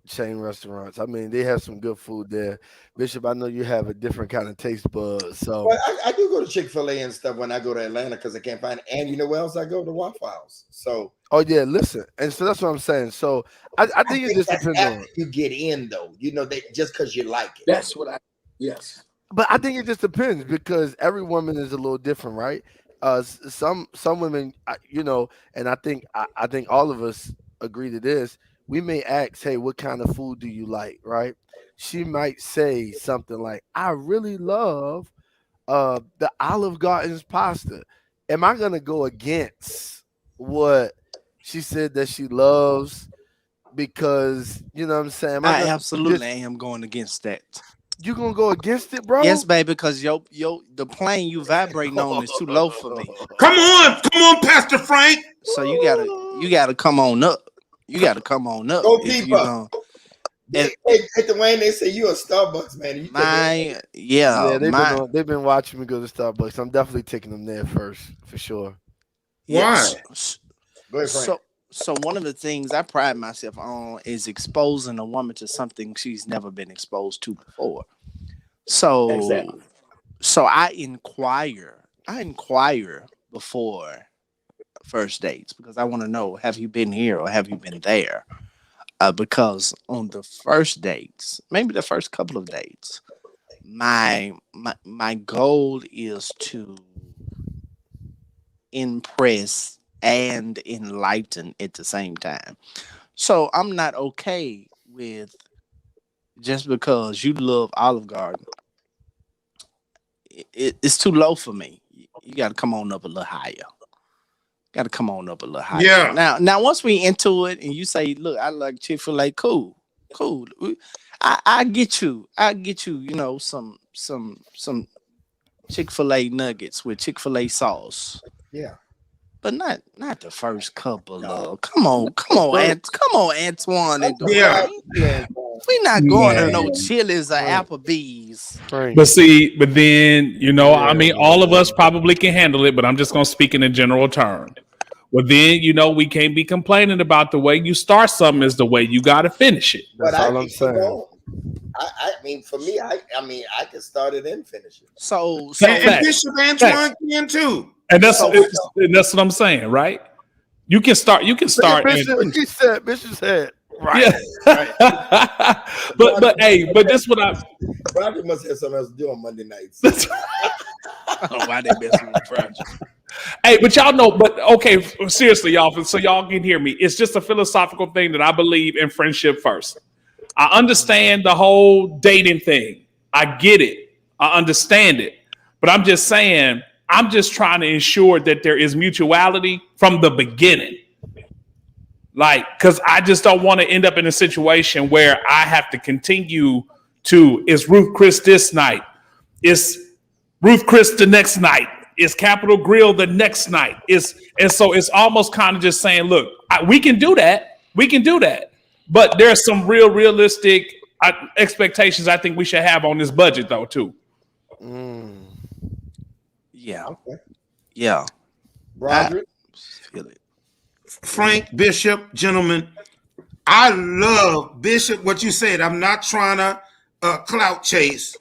chain restaurants. I mean, they have some good food there. Bishop, I know you have a different kind of taste bud. So Well, I do go to Chick-fil-A and stuff when I go to Atlanta because I can't find it. And you know where else I go? To Waffle House. So oh yeah, listen. And so that's what I'm saying. So I think it just that's depends after on you get in though. You know, they just because you like it. That's what yes. but I think it just depends because every woman is a little different, right? Some women, you know, and I think all of us agree to this. we may ask, hey, what kind of food do you like, right? She might say something like, I really love the Olive Garden's pasta. Am I gonna go against what she said that she loves? Because you know what I'm saying? I absolutely am going against that. You gonna go against it, bro? Yes, baby, because the plane you vibrating on is too low for me. Come on, Pastor Frank. So you gotta come on up. You gotta come on up. Go deeper. Hey, Dwayne, they say you a Starbucks man. They've been watching me go to Starbucks. I'm definitely taking them there first for sure. Why? Go ahead, Frank. So one of the things I pride myself on is exposing a woman to something she's never been exposed to before. So Exactly. So I inquire before first dates because I want to know, have you been here or have you been there? Because on the first dates, maybe the first couple of dates, my goal is to impress and enlighten at the same time. So I'm not okay with just because you love Olive Garden. It's too low for me. You got to come on up a little higher. Yeah. Now once we into it and you say, look, I like Chick-fil-A, cool. I get you. You know, some Chick-fil-A nuggets with Chick-fil-A sauce. Yeah. But not the first couple of. Come on, Antoine and Dwayne. Yeah. We not going to no Chili's or Applebee's. But then, you know, I mean, all of us probably can handle it, but I'm just going to speak in a general term. Well, then, you know, we can't be complaining about the way you start something is the way you got to finish it. That's all I'm saying. I mean, for me, I can start it and finish it. So and Bishop Antoine can too. And that's what I'm saying, right? You can start. Bishop said. Right. Yeah. but this what I. Roger must have something else to do on Monday nights. I don't know why they messing with Roger. Hey, but y'all know. But okay, seriously, y'all. So y'all can hear me. It's just a philosophical thing that I believe in friendship first. I understand the whole dating thing. I get it. I understand it. But I'm just saying. I'm just trying to ensure that there is mutuality from the beginning. Like, because I just don't want to end up in a situation where I have to continue to, is Ruth Chris this night? Is Ruth Chris the next night? Is Capitol Grill the next night? And so it's almost kind of just saying, look, we can do that. But there's some realistic expectations I think we should have on this budget, though, too. Yeah. Okay. Yeah. Roderick? Feel it. Frank, Bishop, gentlemen, I love Bishop, what you said. I'm not trying to clout chase,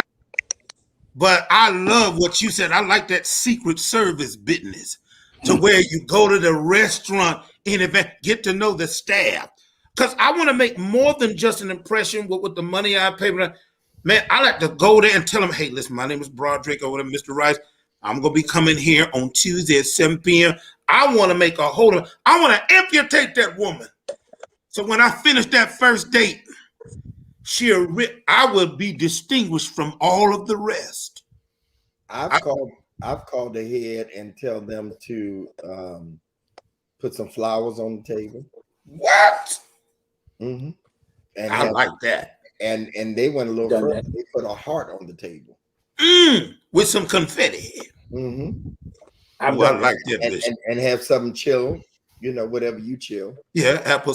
but I love what you said. I like that Secret Service business to where you go to the restaurant in advance, get to know the staff. Because I want to make more than just an impression with the money I pay. Man, I like to go there and tell them, hey, listen, my name is Broderick or Mr. Rice. I'm going to be coming here on Tuesday at 7 p.m. I want to make a hold of, I want to amputate that woman. So when I finish that first date, I will be distinguished from all of the rest. I've called ahead and tell them to put some flowers on the table. What? Mm-hmm. And I like that. And they went a little further. They put a heart on the table. With some confetti. Mm-hmm. I like that. And have something chill, you know, whatever you chill. Yeah, apple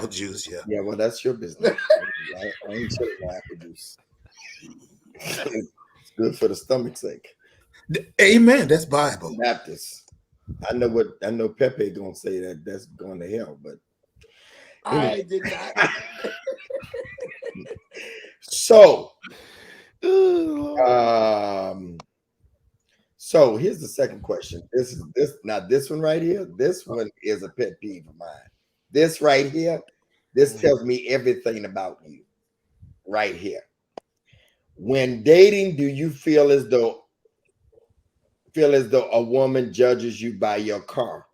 juice. Yeah. Yeah, well, that's your business. I ain't chilling no apple juice. It's good for the stomach's sake. Amen. That's Bible. Baptist. I know Pepe gonna say that's going to hell, but I did not. So here's the second question. This one right here. This one is a pet peeve of mine. This right here, this tells me everything about you. Right here. When dating, do you feel as though a woman judges you by your car?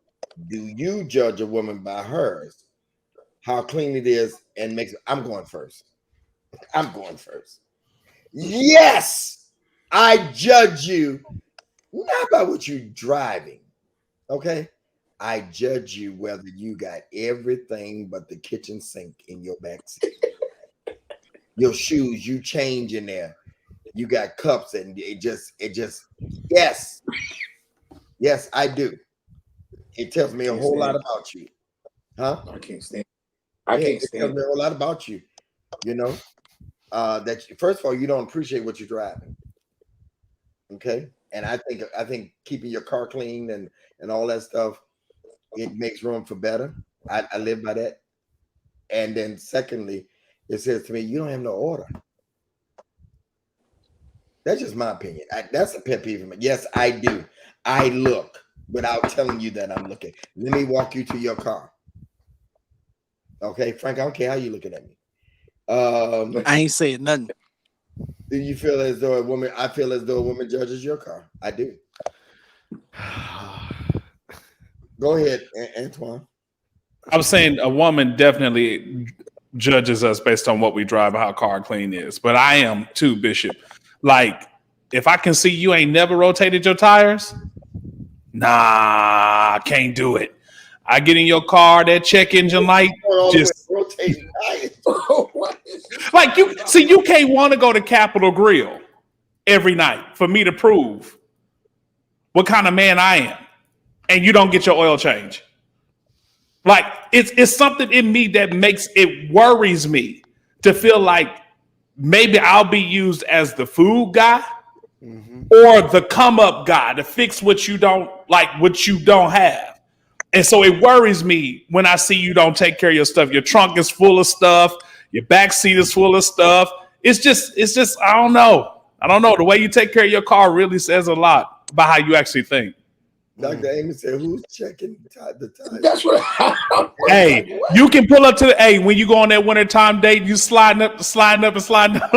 Do you judge a woman by hers? how clean it is, and makes. I'm going first. I'm going first. Yes, I judge you not by what you're driving. Okay, I judge you whether you got everything but the kitchen sink in your back seat. Your shoes, you change in there. You got cups, and it just yes, I do. It tells me a whole lot about you, huh? I can't stand. It tells me a whole lot about you. You know, that first of all, you don't appreciate what you're driving. Okay, and I think keeping your car clean and all that stuff, it makes room for better. I live by that. And then secondly, it says to me, you don't have no order. That's just my opinion. That's a pet peeve of me. Yes, I do. I look without telling you that I'm looking. Let me walk you to your car. Okay, Frank, I don't care how you looking at me. I ain't saying nothing. Do you feel as though I feel as though a woman judges your car? I do. Go ahead, Antoine. I was saying a woman definitely judges us based on what we drive, how car clean is. But I am too, Bishop. Like, if I can see you ain't never rotated your tires, nah, can't do it. I get in your car, that check engine light, just rotating tires. Like you can't want to go to Capitol Grill every night for me to prove what kind of man I am, and you don't get your oil change. Like it's something in me that worries me to feel like maybe I'll be used as the food guy or the come up guy to fix what you don't have. And so it worries me when I see you don't take care of your stuff. Your trunk is full of stuff. Your back seat is full of stuff. It's just, I don't know. The way you take care of your car really says a lot about how you actually think. Dr. Amy said, who's checking the time? That's what Hey, you can pull up to when you go on that wintertime date, you sliding up and sliding down.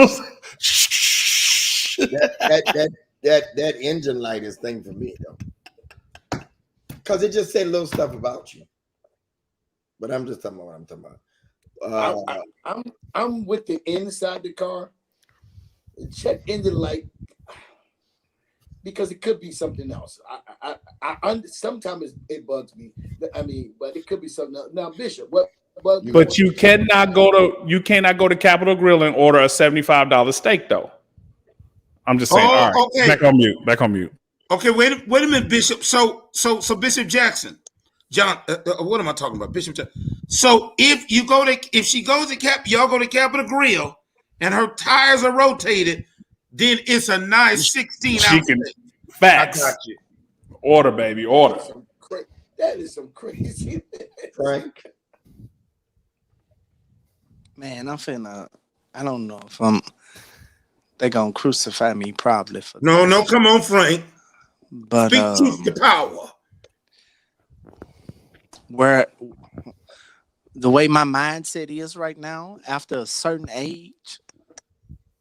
that engine light is thing for me though. Because it just said little stuff about you. But I'm just talking about what I'm talking about. I'm with the inside the car. Check engine light. Because it could be something else. I sometimes it bugs me. I mean, but it could be something else. Now, Bishop, what? But you cannot go to Capitol Grill and order a $75 steak, though. I'm just saying. All right, okay. Back on mute. Okay, wait a minute, Bishop. So Bishop Jackson, John. What am I talking about, Bishop Jackson? So if she goes to y'all go to Capitol Grill, and her tires are rotated. Then it's a nice 16-ounce. Facts. I got you. Order, baby, order. That is some crazy. Frank. Man, I don't know if they're gonna crucify me probably for No, come on, Frank. But speak truth to power. Where the way my mindset is right now, after a certain age,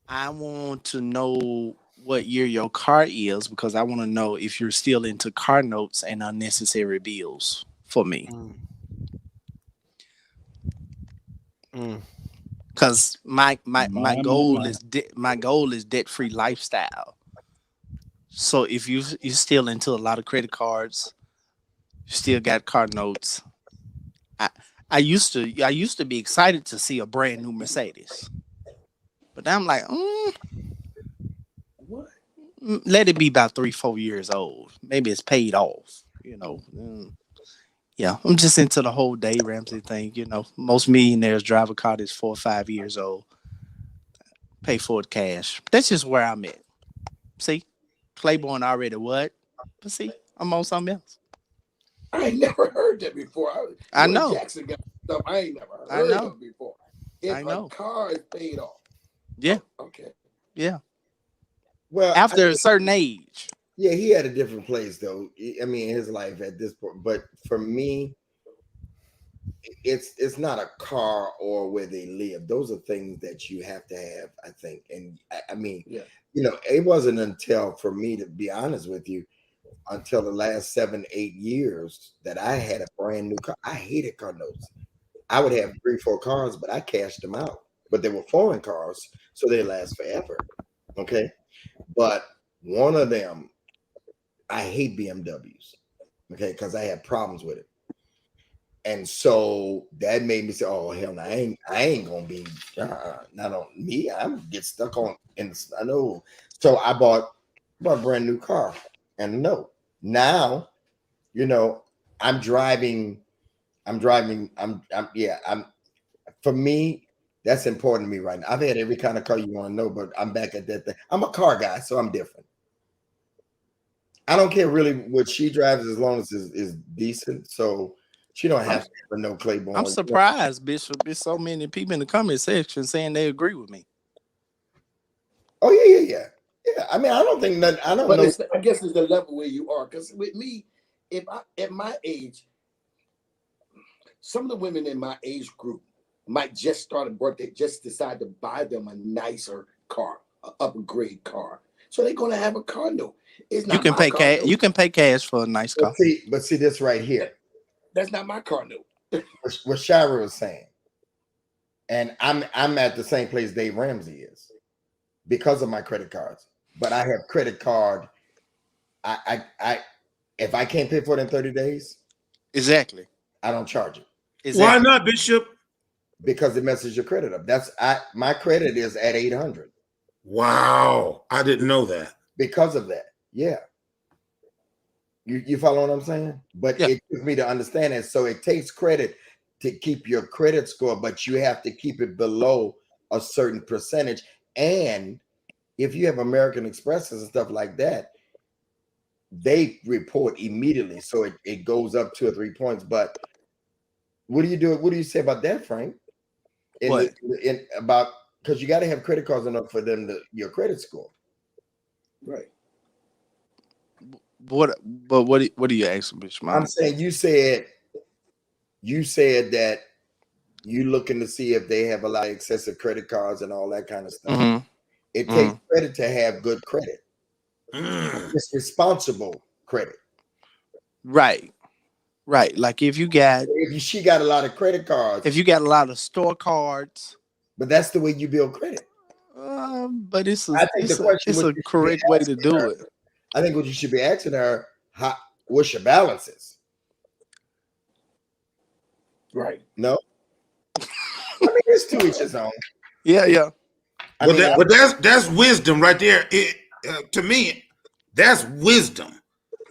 I want to know what year your car is because I want to know if you're still into car notes and unnecessary bills for me. Because my goal is debt-free lifestyle. So if you're still into a lot of credit cards, you still got car notes. I used to be excited to see a brand new Mercedes. But now I'm like, what? Let it be about 3-4 years old. Maybe it's paid off, Yeah, I'm just into the whole Dave Ramsey thing. Most millionaires drive a car that's 4 or 5 years old. Pay for it cash. That's just where I'm at. See, Claiborne already what? But see, I'm on something else. I ain't never heard that before. I know. Jackson got stuff I ain't never heard of before. If a car is paid off. Yeah. Okay. Yeah. Well, after a certain age. Yeah, he had a different place though. I mean, in his life at this point. But for me, it's not a car or where they live. Those are things that you have to have, I think. And I mean, it wasn't until, for me, to be honest with you, until the last 7-8 years that I had a brand new car. I hated car notes. I would have 3-4 cars, but I cashed them out. But they were foreign cars, so they last forever. Okay. But one of them, I hate BMWs. Okay, because I had problems with it. And so that made me say, "Oh hell, no, I ain't gonna be not on me. I'm get stuck on." And I know. So I bought a brand new car, and no, now, I'm driving. For me, that's important to me right now. I've had every kind of car you want to know, but I'm back at that thing. I'm a car guy, so I'm different. I don't care really what she drives as long as it's decent. So she don't have to have no Claiborne. I'm surprised, Bishop. There's so many people in the comment section saying they agree with me. Oh yeah. I mean, I don't think that I don't know. I guess it's the level where you are. Because with me, if I at my age, some of the women in my age group might just start a birthday, just decide to buy them a nicer car, an upgrade car. So they're gonna have a condo. It's not you can pay cash. You can pay cash for a nice car. But see this right here. That's not my condo. What Shira was saying, and I'm at the same place Dave Ramsey is because of my credit cards. But I have credit card. I if I can't pay for it in 30 days, exactly, I don't charge it. Exactly. Why not, Bishop? Because it messes your credit up. My credit is at 800. Wow, I didn't know that. Because of that, yeah. You follow what I'm saying? But it took me to understand it. So it takes credit to keep your credit score, but you have to keep it below a certain percentage. And if you have American Expresses and stuff like that, they report immediately. So it goes up 2 or 3 points. But what do you do? What do you say about that, Frank? Because you got to have credit cards enough for them your credit score. Right. What do you ask, Bishop? I'm saying you said that you looking to see if they have a lot of excessive credit cards and all that kind of stuff. Mm-hmm. It takes credit to have good credit. It's responsible credit. Right. Like if she got a lot of credit cards. If you got a lot of store cards. But that's the way you build credit. But it's a correct way to do it. I think what you should be asking her, what's your balances? Right. No. I mean, it's to each his own. Yeah. But that's wisdom right there. To me, that's wisdom.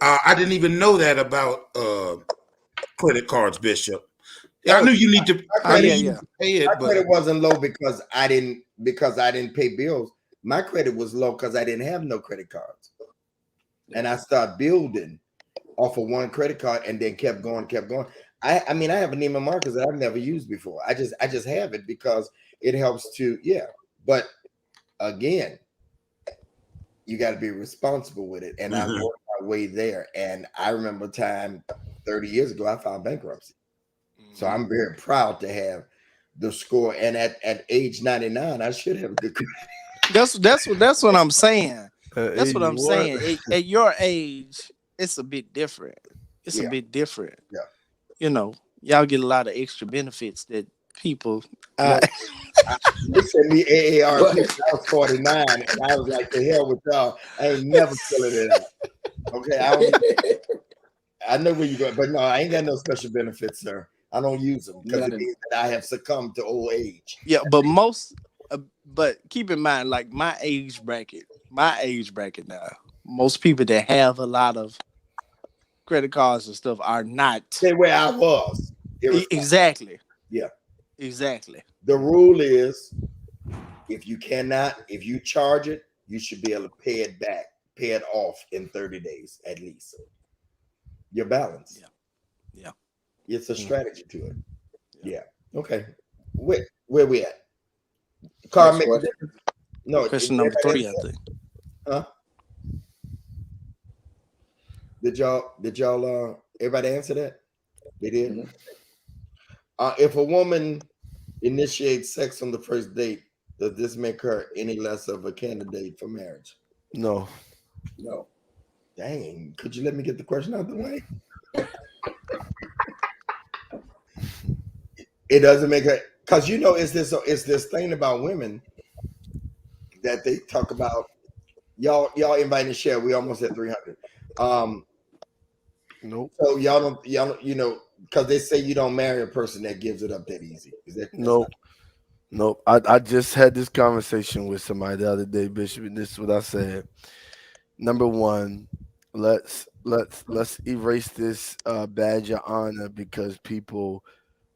I didn't even know that about credit cards, Bishop. I knew you need to pay it. My credit wasn't low because I didn't pay bills. My credit was low because I didn't have no credit cards. And I started building off of one credit card and then kept going. I mean, I have a Neiman Marcus that I've never used before. I just have it because it helps to, But again, you got to be responsible with it. And I worked my way there. And I remember a time 30 years ago, I filed bankruptcy. So I'm very proud to have the score. And at age 99, I should have a good credit. That's what I'm saying. That's what I'm saying. At your age, it's a bit different. It's a bit different. Yeah. Y'all get a lot of extra benefits that people. They sent me AARP. I was 49, and I was like, "The hell with y'all! I ain't never filling it out." Okay, I know where you go, but no, I ain't got no special benefits, sir. I don't use them because it means that I have succumbed to old age. Yeah, but keep in mind, like my age bracket now, most people that have a lot of credit cards and stuff are not. Say where I was. Exactly. Yeah. Exactly. The rule is if you charge it, you should be able to pay it off in 30 days at least. Your balance. Yeah. It's a strategy to it. Yeah. Okay. Where we at? Car No. Question number 3, I think. Huh? Did y'all everybody answer that? They did. Mm-hmm. If a woman initiates sex on the first date, does this make her any less of a candidate for marriage? No. Dang, could you let me get the question out of the way? It doesn't make it, because you know it's this thing about women that they talk about. Y'all invite and share. We almost at 300. Nope. So y'all don't, because they say you don't marry a person that gives it up that easy. Is that Nope. Nope. I just had this conversation with somebody the other day, Bishop, and this is what I said. Number one, let's erase this badge of honor because people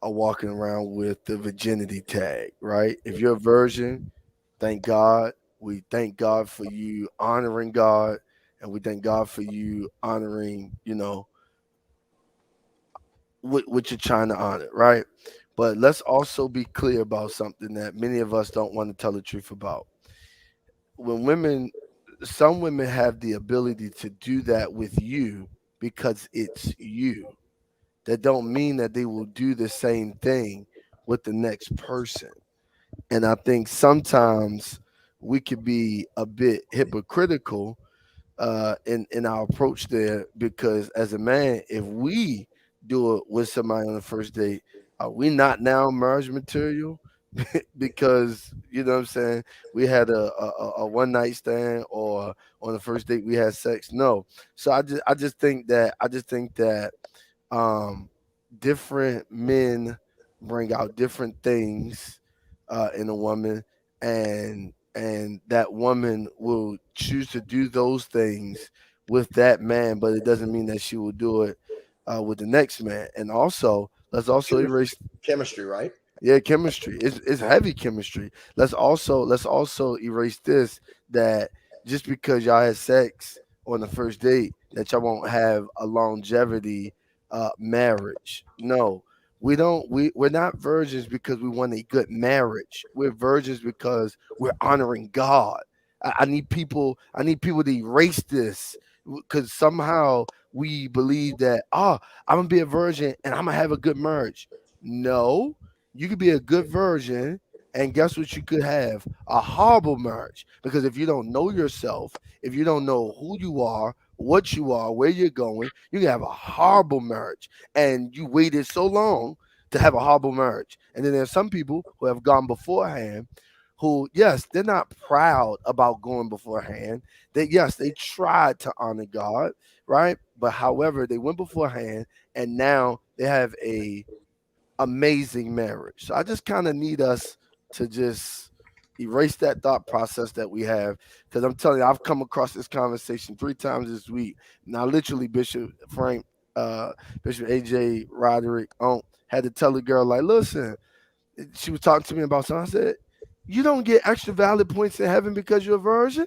are walking around with the virginity tag, right? If you're a virgin, thank God. We thank God for you honoring God, and we thank God for you honoring, what you're trying to honor, right? But let's also be clear about something that many of us don't want to tell the truth about. Some women have the ability to do that with you because it's you. That don't mean that they will do the same thing with the next person. And I think sometimes we could be a bit hypocritical in our approach there, because as a man, if we do it with somebody on the first date, are we not now marriage material? Because you know what I'm saying, we had a one night stand, or on the first date we had sex. No. So I just think that different men bring out different things in a woman, and that woman will choose to do those things with that man, but it doesn't mean that she will do it with the next man. And also, let's also erase chemistry, right? Yeah, chemistry. It's heavy chemistry. Let's also erase this, that just because y'all had sex on the first date, that y'all won't have a longevity marriage. No. We're not virgins because we want a good marriage. We're virgins because we're honoring God. I need people to erase this, because somehow we believe that I'm gonna be a virgin and I'm gonna have a good marriage. No, you could be a good virgin, and guess what? You could have a horrible marriage, because if you don't know yourself, if you don't know who you are, what you are, where you're going, you can have a horrible marriage, and you waited so long to have a horrible marriage. And then there's some people who have gone beforehand, who, yes, they're not proud about going beforehand. They tried to honor God, right? But however, they went beforehand, and now they have a amazing marriage. So I just kind of need us to just erase that thought process that we have, because I'm telling you, I've come across this conversation 3 times this week. Now, literally, Bishop Frank, Bishop AJ Roderick had to tell the girl, like, listen, she was talking to me about something. I said, you don't get extra valid points in heaven because you're a virgin.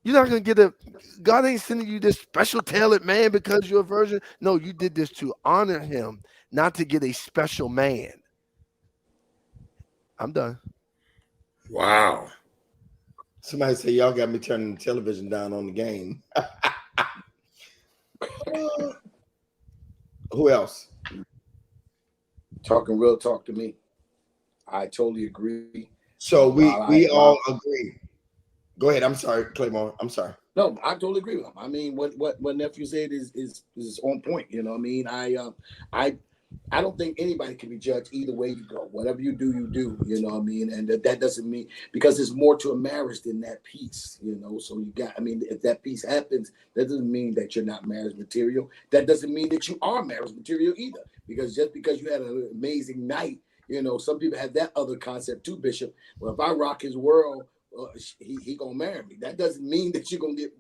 You're not going to God ain't sending you this special tailored man because you're a virgin. No, you did this to honor him, not to get a special man. I'm done. Wow. Somebody say y'all got me turning the television down on the game. Who else? Talking real talk to me. I totally agree. So we all agree. Go ahead. I'm sorry, Claymore. I'm sorry. No, I totally agree with him. I mean, what nephew said is on point. You know what I mean? I don't think anybody can be judged either way you go. Whatever you do, you do. You know what I mean? And that doesn't mean, because there's more to a marriage than that piece. You know, so if that piece happens, that doesn't mean that you're not marriage material. That doesn't mean that you are marriage material either. Because just because you had an amazing night, some people have that other concept too, Bishop. Well, if I rock his world, he gonna marry me. That doesn't mean that you're gonna get.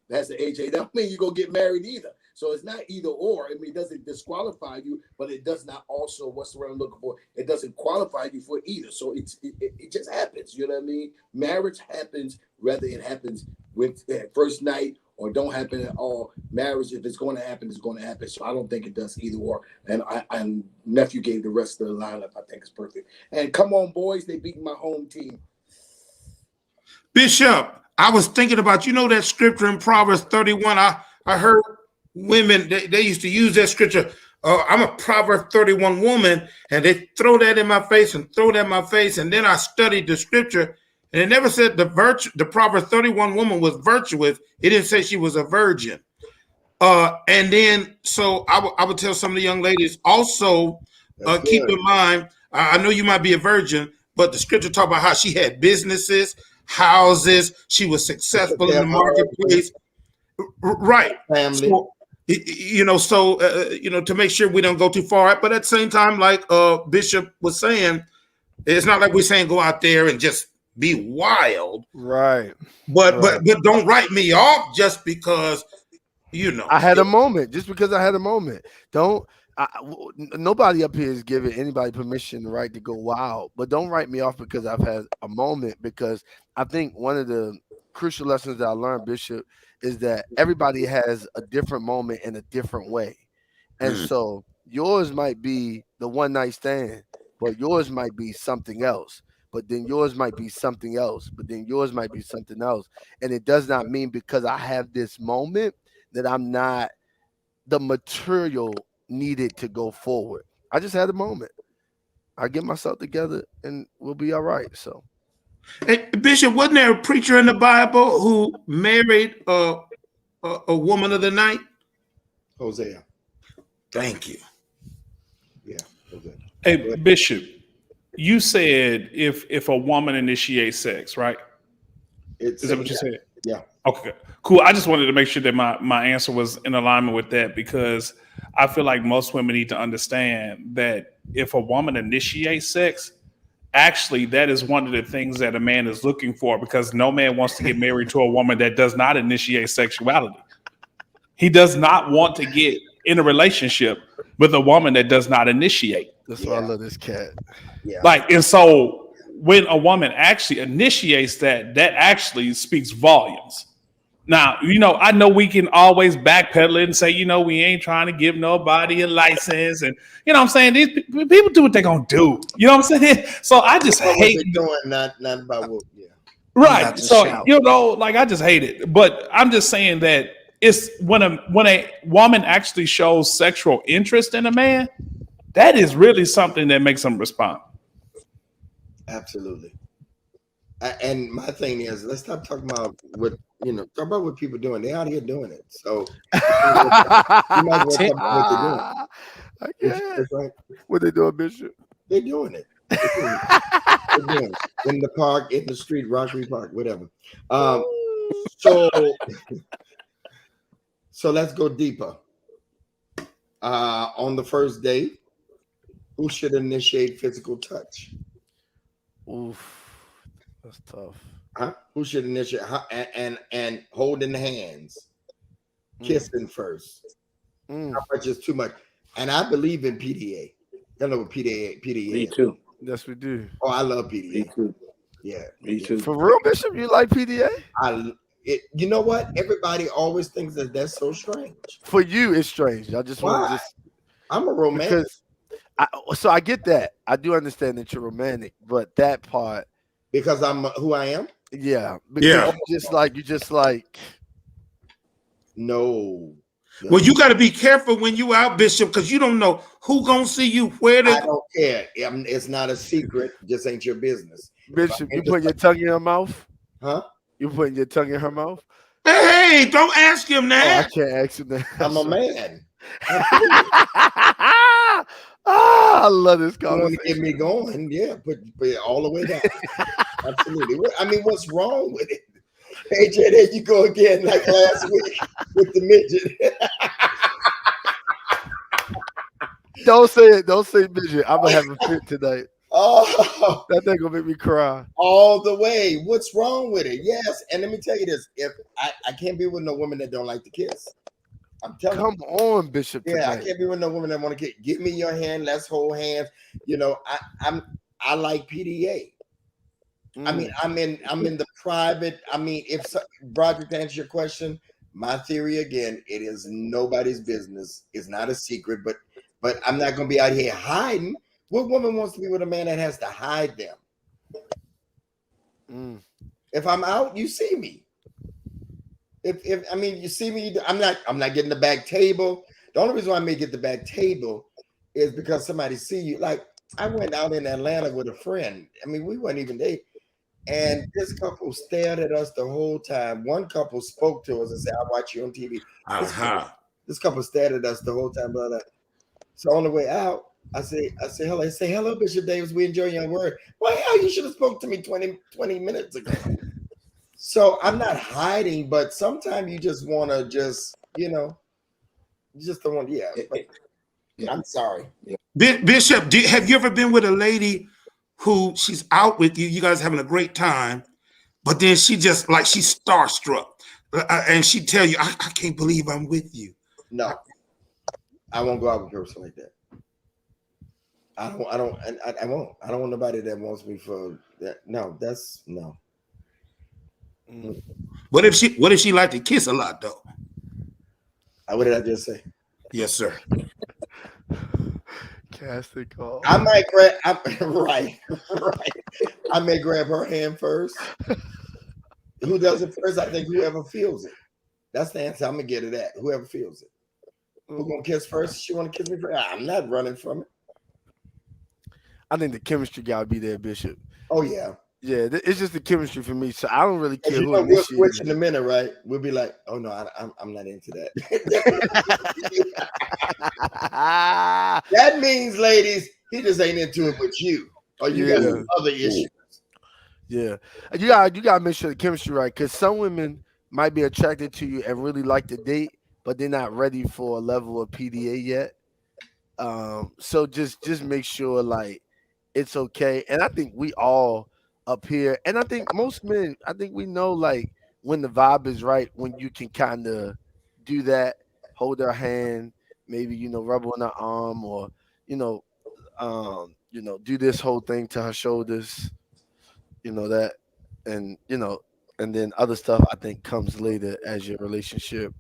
That's the AJ. That don't mean you're gonna get married either. So it's not either or. I mean, it doesn't disqualify you, but it does not also, what's the word I'm looking for? It doesn't qualify you for either. So it just happens. You know what I mean? Marriage happens, whether it happens with first night or don't happen at all. Marriage, if it's going to happen, it's going to happen. So I don't think it does either or. And nephew gave the rest of the lineup. I think it's perfect. And come on, boys, they beat my home team. Bishop, I was thinking about, that scripture in Proverbs 31. I heard women, they used to use that scripture. I'm a Proverbs 31 woman, and they throw that in my face and throw that in my face. And then I studied the scripture, and it never said the Proverbs 31 woman was virtuous. It didn't say she was a virgin. And then, so I would tell some of the young ladies also, keep in mind, I know you might be a virgin, but the scripture talk about how she had businesses, houses, she was successful in the marketplace. Right. Family. So, to make sure we don't go too far, but at the same time, like Bishop was saying, it's not like we're saying go out there and just be wild. Right. But don't write me off just because, I had a moment. Just because I had a moment. Nobody up here is giving anybody permission, the right, to go wild. But don't write me off because I've had a moment, because I think one of the crucial lessons that I learned, Bishop, is that everybody has a different moment in a different way. And so yours might be the one night stand, but yours might be something else. But then yours might be something else. But then yours might be something else. And it does not mean because I have this moment that I'm not the material needed to go forward. I just had a moment. I get myself together and we'll be all right. So, hey, Bishop, wasn't there a preacher in the Bible who married a woman of the night? Hosea. Thank you. Yeah. Hosea. Hey, Bishop, you said if a woman initiates sex, right? Is that what you said? Yeah. Okay, cool. I just wanted to make sure that my answer was in alignment with that, because I feel like most women need to understand that if a woman initiates sex, actually that is one of the things that a man is looking for, because no man wants to get married to a woman that does not initiate sexuality. He does not want to get in a relationship with a woman that does not initiate. That's why I love this cat. Yeah. And so when a woman actually initiates that actually speaks volumes. Now, I know we can always backpedal it and say, we ain't trying to give nobody a license. And, what I'm saying? These people do what they're going to do. You know what I'm saying? So I just hate doing, not about what, yeah. Right. So, I just hate it. But I'm just saying that it's when a woman actually shows sexual interest in a man, that is really something that makes them respond. Absolutely. And my thing is, let's stop talking about talk about what people are doing. They're out here doing it. So you might as well talk about what they're doing. Right. What they doing, Bishop? They're doing it. They're doing it. In the park, in the street, Rockery Park, whatever. So let's go deeper. On the first date, who should initiate physical touch? Oof. That's tough. Who should initiate and holding hands, kissing first? How much is too much? And I believe in PDA. You know what PDA is? Me too. Yes, we do. Oh, I love PDA. Me too. Yeah, me too. For real, Bishop, you like PDA? You know what? Everybody always thinks that that's so strange. For you, it's strange. I just want to I'm a romantic. So I get that. I do understand that you're romantic, but that part. Because I'm who I am? Yeah. Because you just like. No. Well, you got to be careful when you out, Bishop, because you don't know who gonna see you, where they. I don't care. It's not a secret. Just ain't your business. Bishop, you putting your tongue in her mouth? Huh? You putting your tongue in her mouth? Hey, don't ask him that. I can't ask him that. I'm a man. I love this conversation. You want to get me going? Yeah, put it all the way down. Absolutely. I mean, what's wrong with it? AJ, there you go again, like last week with the midget. Don't say it. Don't say midget. I'm gonna have a fit tonight. Oh, that thing gonna make me cry all the way. What's wrong with it? Yes, and let me tell you this: if I can't be with no woman that don't like to kiss. I'm telling you. Come on, Bishop. Yeah, tonight. I can't be with no woman that want to kiss. Give me your hand. Let's hold hands. I like PDA. I mean, I'm in the private. I mean, Broderick, to answer your question, my theory again, it is nobody's business. It's not a secret, but I'm not going to be out here hiding. What woman wants to be with a man that has to hide them? If I'm out, you see me. If you see me, I'm not getting the back table. The only reason why I may get the back table is because somebody see you. Like I went out in Atlanta with a friend. I mean, we weren't even dating. And this couple stared at us the whole time. One couple spoke to us and said, I watch you on TV. This couple stared at us the whole time. So on the way out, I say hello. I say hello, Bishop Davis. We enjoy your word. Well, hell, you should have spoke to me 20 minutes ago. So I'm not hiding, but sometimes you just want to you just don't want. Yeah. I'm sorry. Bishop, have you ever been with a lady who she's out with you? You guys having a great time, but then she just like she's starstruck, and she tell you, "I can't believe I'm with you." No, I won't go out with a person like that. I won't. I don't want nobody that wants me for that. No, that's no. What if she like to kiss a lot though? What did I just say? Yes, sir. Casting call. I might grab. Right. I may grab her hand first. Who does it first? I think whoever feels it. That's the answer. I'm gonna get to that. Whoever feels it. Who gonna kiss first? She want to kiss me first? I'm not running from it. I think the chemistry gotta be there, Bishop. Oh yeah. Yeah, it's just the chemistry for me. So I don't really care who we'll switch in a minute, right? We'll be like, oh no, I'm not into that. That means, ladies, he just ain't into it with you, or you got some other issues. Yeah, you gotta make sure the chemistry right, because some women might be attracted to you and really like to date, but they're not ready for a level of PDA yet. So just make sure like it's okay. And I think we all up here, and I think most men, I think we know like when the vibe is right, when you can kind of do that, hold her hand, maybe rub on her arm, or do this whole thing to her shoulders, that, and and then other stuff I think comes later as your relationship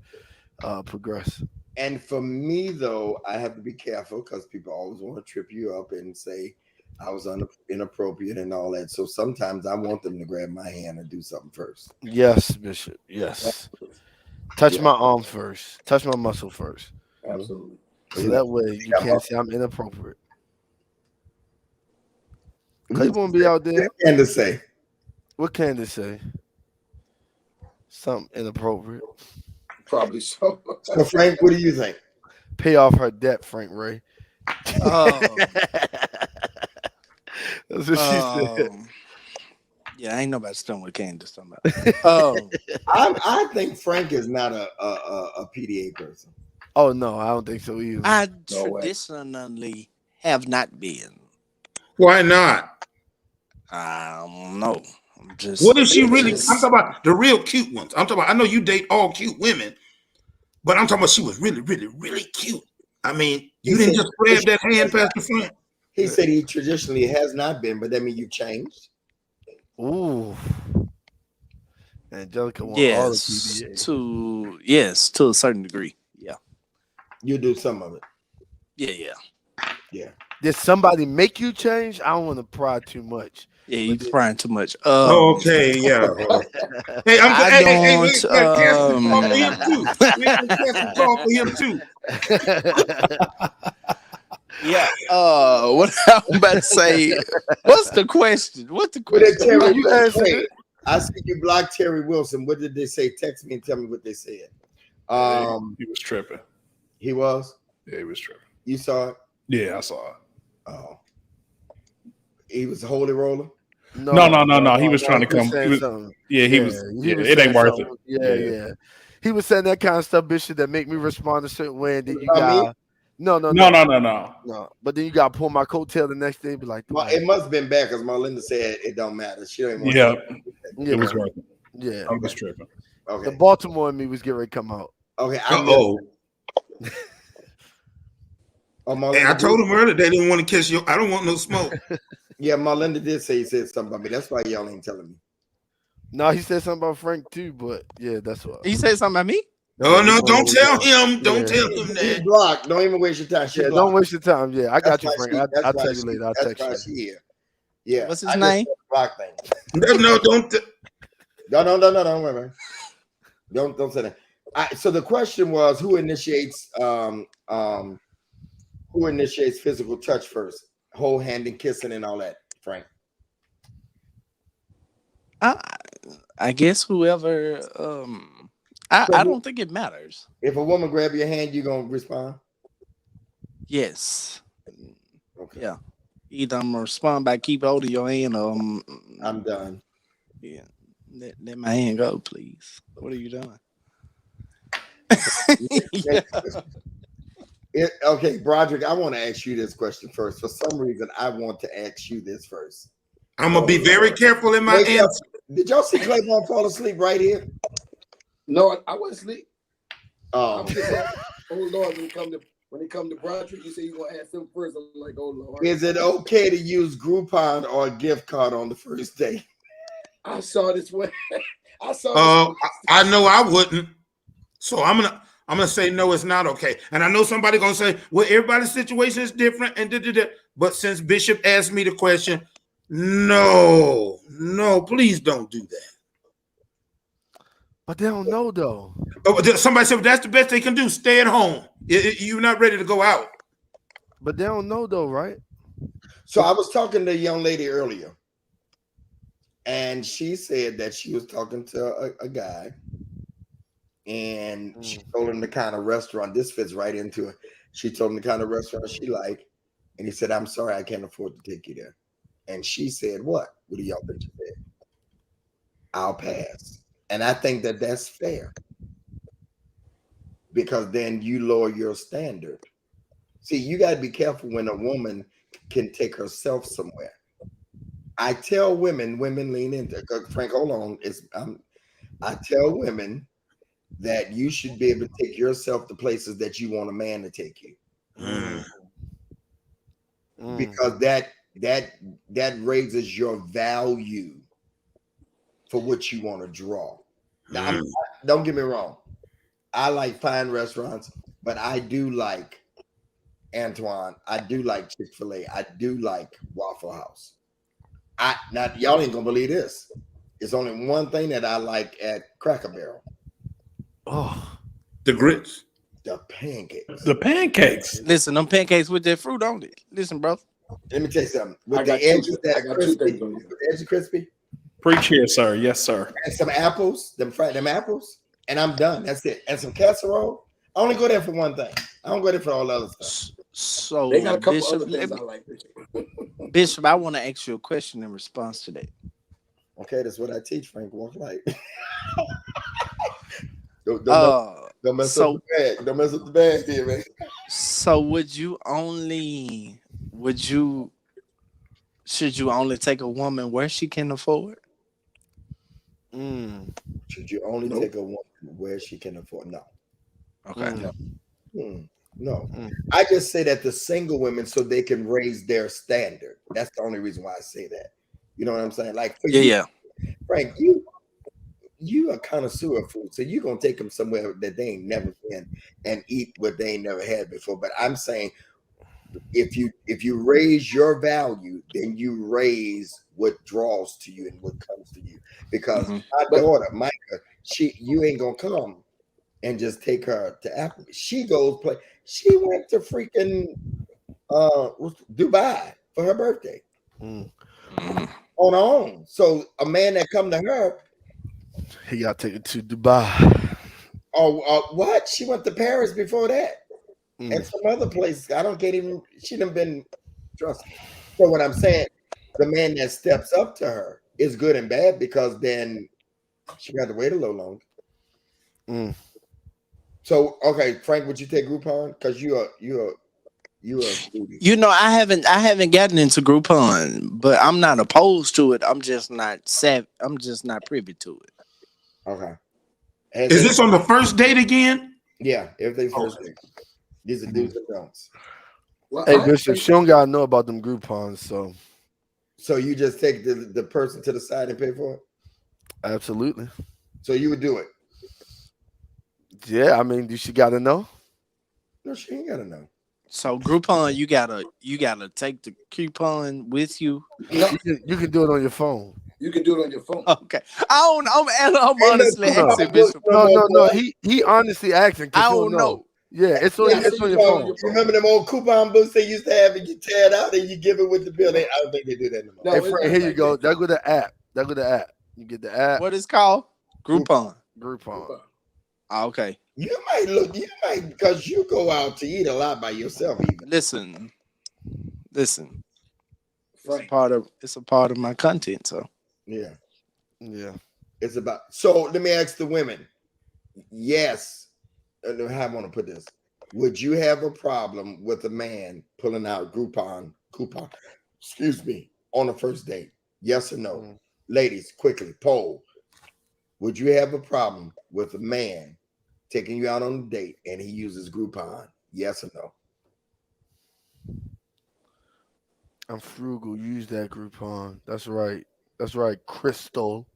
progress. And for me though, I have to be careful because people always want to trip you up and say I was inappropriate and all that. So sometimes I want them to grab my hand and do something first. Yes, Bishop. Yes. Touch my arm first. Touch my muscle first. Absolutely. So that way you can't say I'm inappropriate. Clay won't be out there. What can Candace say? What Candace say? Something inappropriate. Probably so. So Frank, what do you think? Pay off her debt, Frank Ray. That's what she said. Yeah, ain't nobody stunned with Candace talking about. I think Frank is not a PDA person. Oh no, I don't think so either. I traditionally have not been. Why not? I don't know. What if she really? I'm talking about the real cute ones. I'm talking about. I know you date all cute women, but I'm talking about she was really, really, really cute. I mean, you didn't just grab that hand past the front. He said he traditionally has not been, but that means you changed. Ooh. Angelica wants all the PDA. To a certain degree. Yeah. You do some of it. Yeah. Did somebody make you change? I don't want to pry too much. Yeah, you prying too much. Okay, yeah. Hey, I'm going to call for him too. Yeah. What I'm about to say? What's the question? What's the question? Terry, you answered. I see you blocked Terry Wilson. What did they say? Text me and tell me what they said. He was tripping. He was? Yeah, he was tripping. You saw it? Yeah, I saw it. Oh. He was a holy roller? No. He was trying to come. He was. It ain't worth it. Yeah. He was saying that kind of stuff, Bishop, that make me respond a certain way, and then you got no. But then you got to pull my coattail the next day, and be like, well, it must have been bad because Melinda said it don't matter. She don't want it was worth it. Yeah, I was tripping. Okay. The Baltimore and me was getting ready to come out. Okay. Hey, I told him earlier they didn't want to kiss you. I don't want no smoke. Yeah, Melinda did say he said something about me. That's why y'all ain't telling me. No, he said something about Frank too, but yeah, that's what. He said something about me? No, don't tell him. Don't tell him that. He's blocked. Don't even waste your time. Don't waste your time. Yeah, I got you, Frank. I'll tell you later. I'll text you. Yeah. What's his name? Block thing. No, don't. Don't worry. Don't say that. So the question was, who initiates physical touch first? Whole hand and kissing and all that, Frank. I guess whoever. I don't think it matters. If a woman grab your hand, you gonna respond? Yes. Okay. Yeah. Either I'm gonna respond by keep holding your hand, or I'm done. Yeah. Let my hand go, please. What are you doing? Yeah. Okay, Broderick, I want to ask you this question first. For some reason, I want to ask you this first. I'm gonna be very careful in my answer. Did y'all see Claiborne fall asleep right here? No, I wasn't asleep. Oh, I'm just like, oh Lord, when it come to Broderick, you say you're gonna ask him first. I'm like, oh Lord. is it okay to use Groupon or a gift card on the first date? I saw this way. I know I wouldn't. So I'm gonna say no, it's not okay. And I know somebody gonna say, well, everybody's situation is different, and but since Bishop asked me the question, no, please don't do that. But they don't know though. Somebody said, well, that's the best they can do. Stay at home. You're not ready to go out. But they don't know though, right? So I was talking to a young lady earlier, and she said that she was talking to a guy, and she told him the kind of restaurant. This fits right into it. She told him the kind of restaurant she liked, and he said, "I'm sorry, I can't afford to take you there." And she said, "What? What do y'all think she said?" "I'll pass." And I think that that's fair, because then you lower your standard. See, you got to be careful when a woman can take herself somewhere. I tell women lean into. Frank, hold on. I tell women that you should be able to take yourself to places that you want a man to take you, because that raises your value for what you want to draw. Now, don't get me wrong. I like fine restaurants, but I do like Antoine. I do like Chick-fil-A. I do like Waffle House. Now y'all ain't gonna believe this. It's only one thing that I like at Cracker Barrel. Oh, the grits, the pancakes. The pancakes. Listen, them pancakes with that fruit on it. Listen, bro. Let me tell you something. With the edges that crispy, with the edges crispy. Preach here, sir. Yes, sir. And some apples, them apples, and I'm done. That's it. And some casserole. I only go there for one thing. I don't go there for all the other stuff. So they got a couple Bishop, other things I like. Bishop, I want to ask you a question in response to that. Okay, that's what I teach, Frank. Walk light. don't mess up the bag. Don't mess up the bag here, man. So should you only take a woman where she can afford? Should you only take a woman where she can afford? No. Okay. No. I just say that the single women, so they can raise their standard. That's the only reason why I say that. You know what I'm saying? Like, for you, Frank, you a connoisseur of food, so you're gonna take them somewhere that they ain't never been and eat what they ain't never had before. But I'm saying, if you raise your value, then you raise what draws to you and what comes to you. Because my daughter, Micah, you ain't gonna come and just take her to Applebee's. She goes play. She went to freaking Dubai for her birthday on her own. So a man that come to her, he got taken to Dubai. Oh, what? She went to Paris before that, and some other places. She done been. Trust me. So what I'm saying, the man that steps up to her is good and bad, because then she got to wait a little longer. So, okay, Frank, would you take Groupon? Because you're a foodie. You know, I haven't gotten into Groupon, but I'm not opposed to it. I'm just not privy to it. Okay. Is this on the first date again? Yeah, everything's first date. These are do's and don'ts. Well, hey, Bishop, she don't gotta know about them Groupons, so. So you just take the person to the side and pay for it? Absolutely. So you would do it? Yeah, I mean, she gotta know? No, she ain't gotta know. So Groupon, you gotta take the coupon with you. You can do it on your phone. You can do it on your phone. Okay. I'm honestly asking Bishop. No. He honestly asking. I don't know. Yeah, it's on your phone. Remember them old coupon books they used to have, and you tear it out and you give it with the bill? I don't think they do that anymore. Hey, Frank, here you go. That go the app. You get the app. What is it called? Groupon. Okay. You might because you go out to eat a lot by yourself. Even. Listen, Listen, Frank. it's a part of my content. So Yeah. Yeah. It's about. So let me ask the women. Yes. How I want to put this. Would you have a problem with a man pulling out coupon, excuse me, on a first date? Yes or no? Ladies, quickly, poll. Would you have a problem with a man taking you out on a date and he uses Groupon? Yes or no? I'm frugal. Use that Groupon. That's right. That's right, Crystal.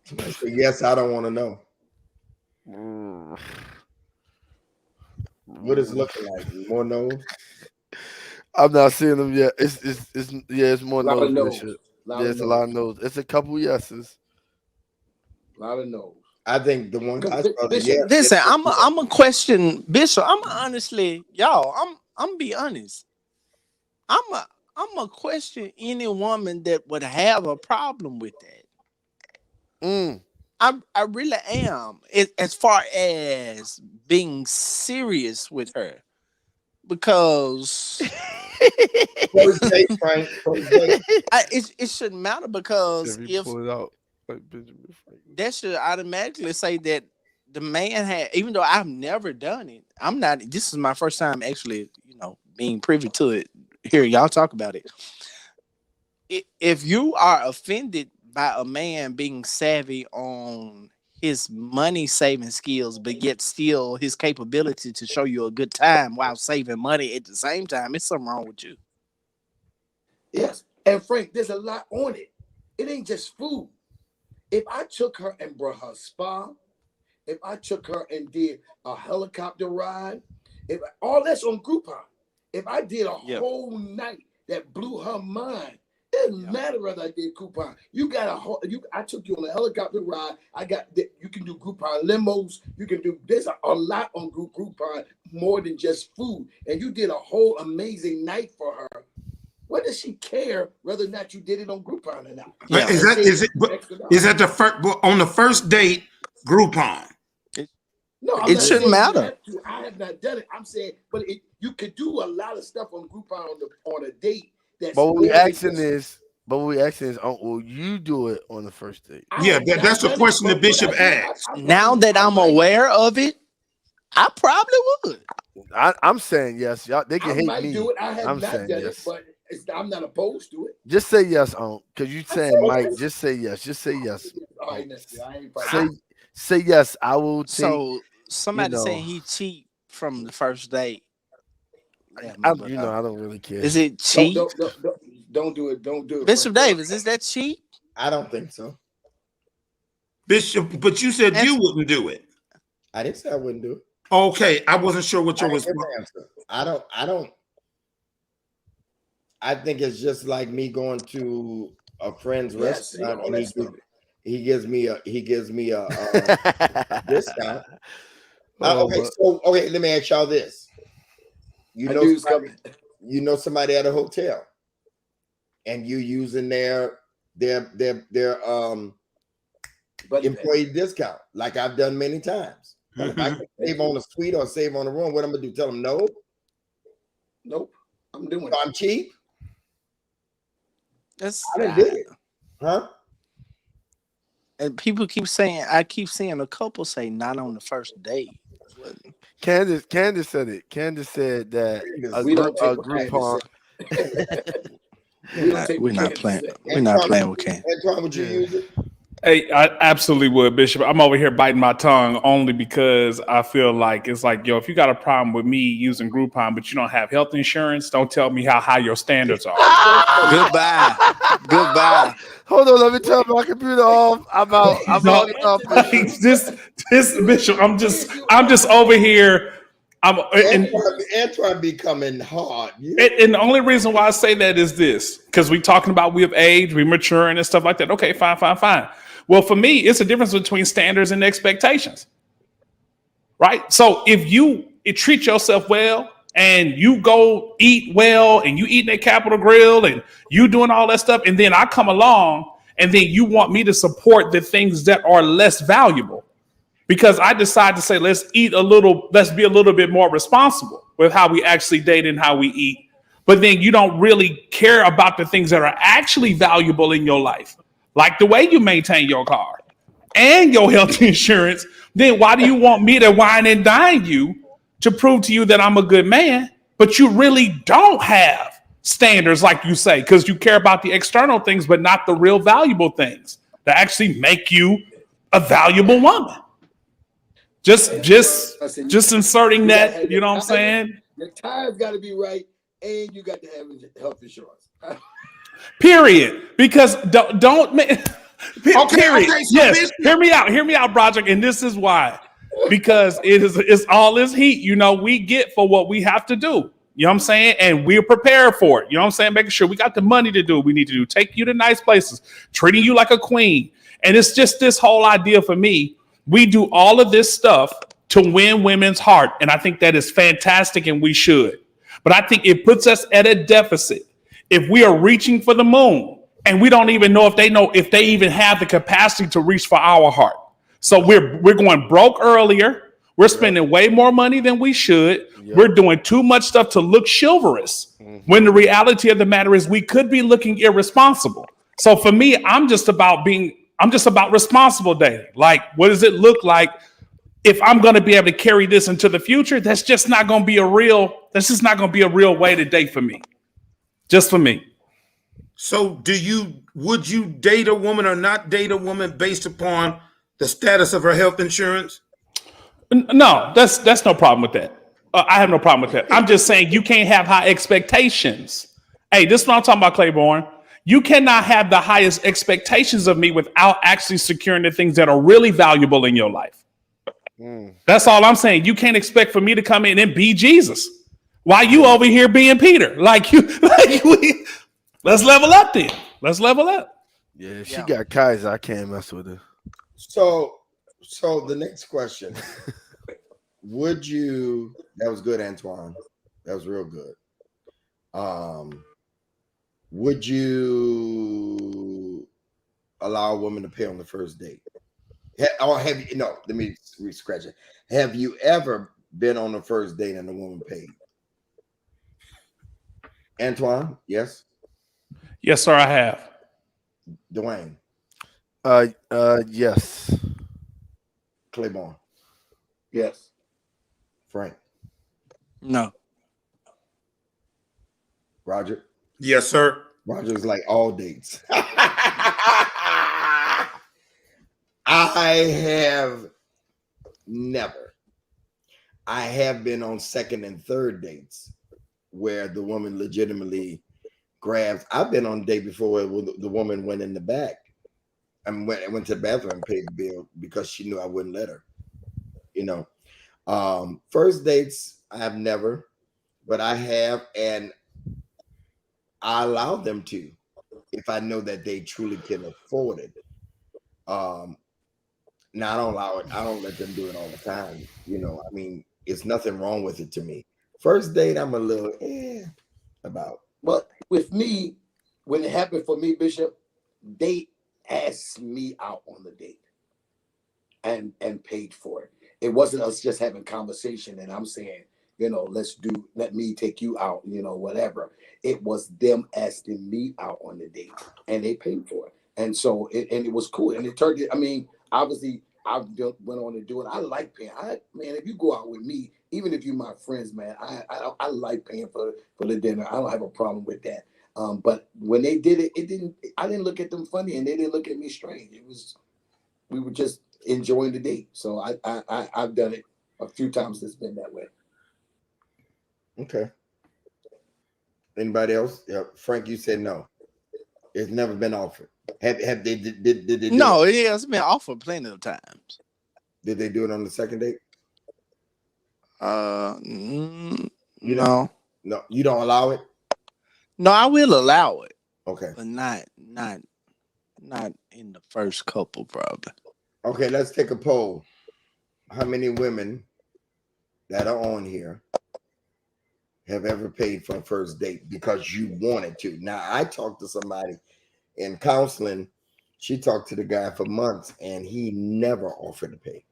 Somebody say, yes, I don't want to know. What is it looking like? More no's? I'm not seeing them yet. It's more Lot of no's. no's. Yeah, it's a lot of no's. It's a couple yeses. A lot of no's. I think the one guy. listen, I'm a question, Bishop. I'm honestly, y'all. I'm be honest. I'm a question any woman that would have a problem with that. I really am. As far as being serious with her, because First date, Frank. First date. it shouldn't matter, because if pull it out, like Benjamin Franklin, that should automatically say that the man had, even though I've never done it, I'm not. This is my first time actually, being privy to it. Hear y'all talk about it. If you are offended by a man being savvy on his money saving skills, but yet still his capability to show you a good time while saving money at the same time, it's something wrong with you. Yes. And Frank, there's a lot on it. It ain't just food. If I took her and brought her spa, if I took her and did a helicopter ride, if all that's on Groupon. If I did a whole night that blew her mind, it doesn't matter whether I did Groupon. I took you on a helicopter ride. You can do Groupon limos. You can do, there's a lot on Groupon, more than just food. And you did a whole amazing night for her. What does she care whether or not you did it on Groupon or not? Yeah. Is that on the first date Groupon? No, it shouldn't matter. I have not done it. I'm saying, but you could do a lot of stuff on Groupon on a date. But what we asking is, will you do it on the first date? Yeah, that's the question the bishop asked. Now that I'm aware of it, I probably would. I'm saying yes. Y'all, they can hate might me. do it. I have I'm not saying done yes. it, but I'm not opposed to it. Just say yes, because you saying Mike. Just say yes. Just say yes. All right, say yes. I will. So somebody saying he cheat from the first date. I don't really care. Is it cheat? Don't do it. Don't do it. Bishop Davis, is that cheat? I don't think so. Bishop, but you said you wouldn't do it. I didn't say I wouldn't do it. Okay, I wasn't sure what your response. I don't. I think it's just like me going to a friend's restaurant and he gives me a discount. Okay, let me ask y'all this. You know somebody at a hotel, and you using their employee discount, like I've done many times. If I can save on a suite or save on a room, what I'm gonna do? Tell them no? Nope. I'm doing it. I'm cheap. I didn't do it. Huh? And people keep saying, I keep seeing a couple say not on the first date. Candace said it. Candace said that a Groupon. We're not playing. We're not playing with Candace. Antoine, would you use it? Hey, I absolutely would, Bishop. I'm over here biting my tongue only because I feel like it's like, yo, if you got a problem with me using Groupon, but you don't have health insurance, don't tell me how high your standards are. Goodbye. Hold on, let me turn my computer off. I'm out. This Bishop. I'm just over here. Antoine becoming hard. And the only reason why I say that is this, because we talking about we have age, we maturing and stuff like that. Okay, fine. Well, for me, it's a difference between standards and expectations, right? So if you treat yourself well and you go eat well and you eating at Capitol Grill and you doing all that stuff, and then I come along and then you want me to support the things that are less valuable, because I decided to say, let's be a little bit more responsible with how we actually date and how we eat. But then you don't really care about the things that are actually valuable in your life, like the way you maintain your car and your health insurance. Then why do you want me to wine and dine you to prove to you that I'm a good man, but you really don't have standards like you say, because you care about the external things, but not the real valuable things that actually make you a valuable woman. Just inserting that, you know what I'm saying? Your tires got to be right, and you got to have health insurance. Period. Because don't make. Okay, period. okay, so yes. Hear me out, Broderick. And this is why. Because it's all this heat, we get for what we have to do. You know what I'm saying? And we're prepared for it. You know what I'm saying? Making sure we got the money to do what we need to do. Take you to nice places, treating you like a queen. And it's just this whole idea for me. We do all of this stuff to win women's heart. And I think that is fantastic, and we should. But I think it puts us at a deficit if we are reaching for the moon and we don't even know if they even have the capacity to reach for our heart. So we're going broke earlier. We're spending way more money than we should. Yep. We're doing too much stuff to look chivalrous, when the reality of the matter is we could be looking irresponsible. So for me, I'm just about responsible dating. Like, what does it look like if I'm going to be able to carry this into the future? That's just not going to be a real way to date for me. Just for me. So would you date a woman or not date a woman based upon the status of her health insurance? No, that's no problem with that. I have no problem with that. I'm just saying you can't have high expectations. Hey, this is what I'm talking about, Claiborne. You cannot have the highest expectations of me without actually securing the things that are really valuable in your life. That's all I'm saying. You can't expect for me to come in and be Jesus while you over here being Peter. Let's level up then. Let's level up. Yeah, if she got Kaiser, I can't mess with her. So the next question. That was good, Antoine. That was real good. Would you allow a woman to pay on the first date? Let me scratch it. Have you ever been on the first date and the woman paid? Antoine, yes? Yes, sir, I have. Dwayne? Yes. Claiborne? Yes. Frank? No. Roger? Yes, sir. Roger's like all dates. I have never. I have been on second and third dates where the woman legitimately grabs. I've been on a date before where the woman went in the back and went to the bathroom and paid the bill because she knew I wouldn't let her. First dates, I have never, but I have, and I allow them to if I know that they truly can afford it. Now I don't allow it. I don't let them do it all the time. It's nothing wrong with it to me. First date, I'm a little about. But with me, when it happened for me, Bishop, they asked me out on the date and paid for it. It wasn't us just having conversation and I'm saying, let me take you out, whatever. It was them asking me out on the date and they paid for it. And so it was cool. And it turned it, obviously I went on to do it. I like paying. If you go out with me, even if you're my friends, man, I like paying for the dinner. I don't have a problem with that. But when they did it, I didn't look at them funny and they didn't look at me strange. We were just enjoying the date. So I've done it a few times. It's been that way. Okay. Anybody else? Yeah, Frank, you said no. It's never been offered. Have they did they? No, it's been offered plenty of times. Did they do it on the second date? No. No, you don't allow it. No, I will allow it. Okay, but not in the first couple, probably. Okay, let's take a poll. How many women that are on here have ever paid for a first date because you wanted to? Now, I talked to somebody in counseling. She talked to the guy for months and he never offered to pay.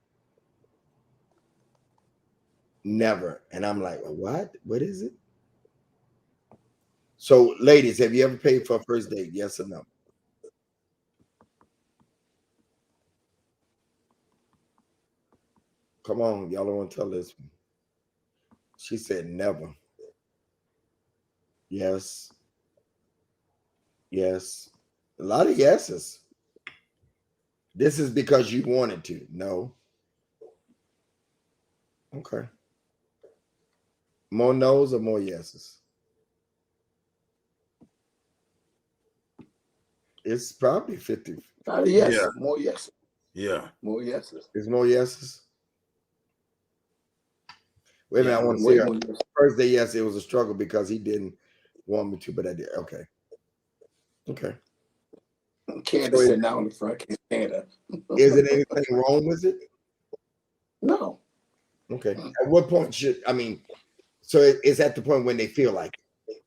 Never. And I'm like, what? What is it? So, ladies, have you ever paid for a first date? Yes or no? Come on, y'all don't want to tell this one. She said never. Yes. Yes. A lot of yeses. This is because you wanted to. No. Okay. More no's or more yeses? It's probably 50. Yes. Yeah. More yeses. Yeah. More yeses. It's more yeses. Wait a minute, I want to Way see more her. yeses. First day, yes, it was a struggle because he didn't want me to, but I did. Okay. Okay. Candace said now in the front. Can't stand her. Is it anything wrong with it? No. Okay. At what point should, I mean, so it's at the point when they feel like it.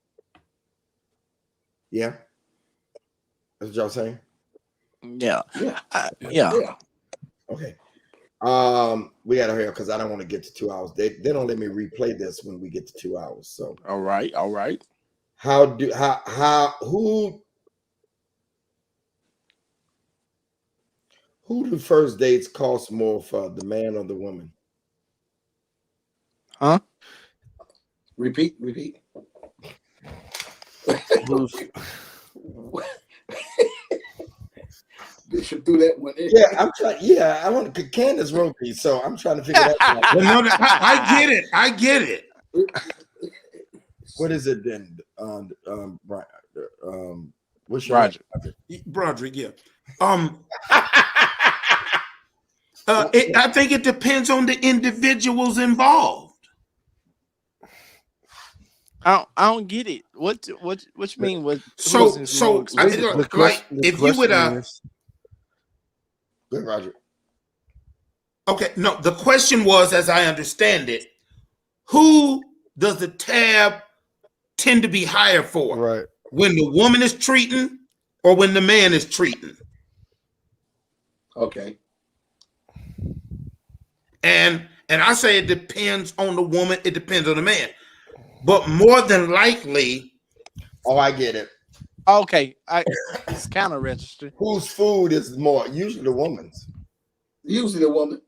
Yeah. That's what y'all saying? Yeah. Yeah. Yeah. Yeah. Okay. We gotta hurry up because I don't want to get to 2 hours. They don't let me replay this when we get to 2 hours. So All right. All right. Who do first dates cost more for, the man or the woman? Huh? Repeat. Bishop threw that one in. Yeah, I'm trying. Yeah, I want to. Candace wrote these, so I'm trying to figure that out. Well, no, I get it. What is it then? Brian, what's your Roger. name? Broderick, yeah. I think it depends on the individuals involved. I don't get it. What you mean? What? If you would Good, Roger. Okay, no, the question was, as I understand it, who does the tab tend to be higher for? Right. When the woman is treating or when the man is treating? Okay. And I say it depends on the woman, it depends on the man. But more than likely. Oh, I get it. Okay. It's kind of registered. Whose food is more? Usually the woman's. Usually the woman.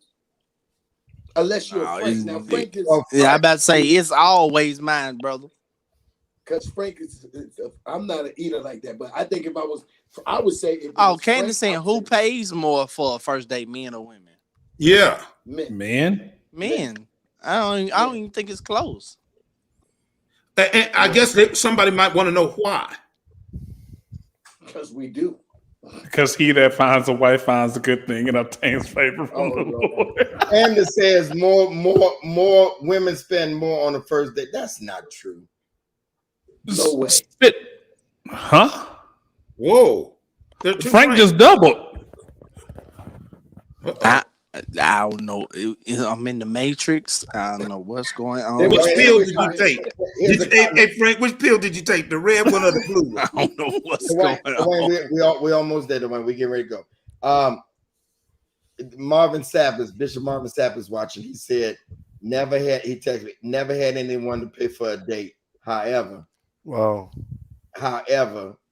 Unless you're Frank. Now Frank is. Yeah, I about to say it's always mine, brother. Because Frank is. I'm not an eater like that, but I think if I would say. Candace saying who pays more for a first date, men or women? Yeah, men. I don't even think it's close. And I guess somebody might want to know why. Because we do. Because he that finds a wife finds a good thing and obtains favor from the Lord. And it says more women spend more on the first date. That's not true. No way. Spit. Huh? Whoa. Frank just doubled. I don't know. I'm in the Matrix. I don't know what's going on. Which pill did you take? Hey, Frank, which pill did you take? The red one or the blue one? I don't know what's going on. We almost there, Dwayne. We getting ready to go. Marvin Sapp, Bishop Marvin Sapp is watching. He said, he texted me, never had anyone to pay for a date. However,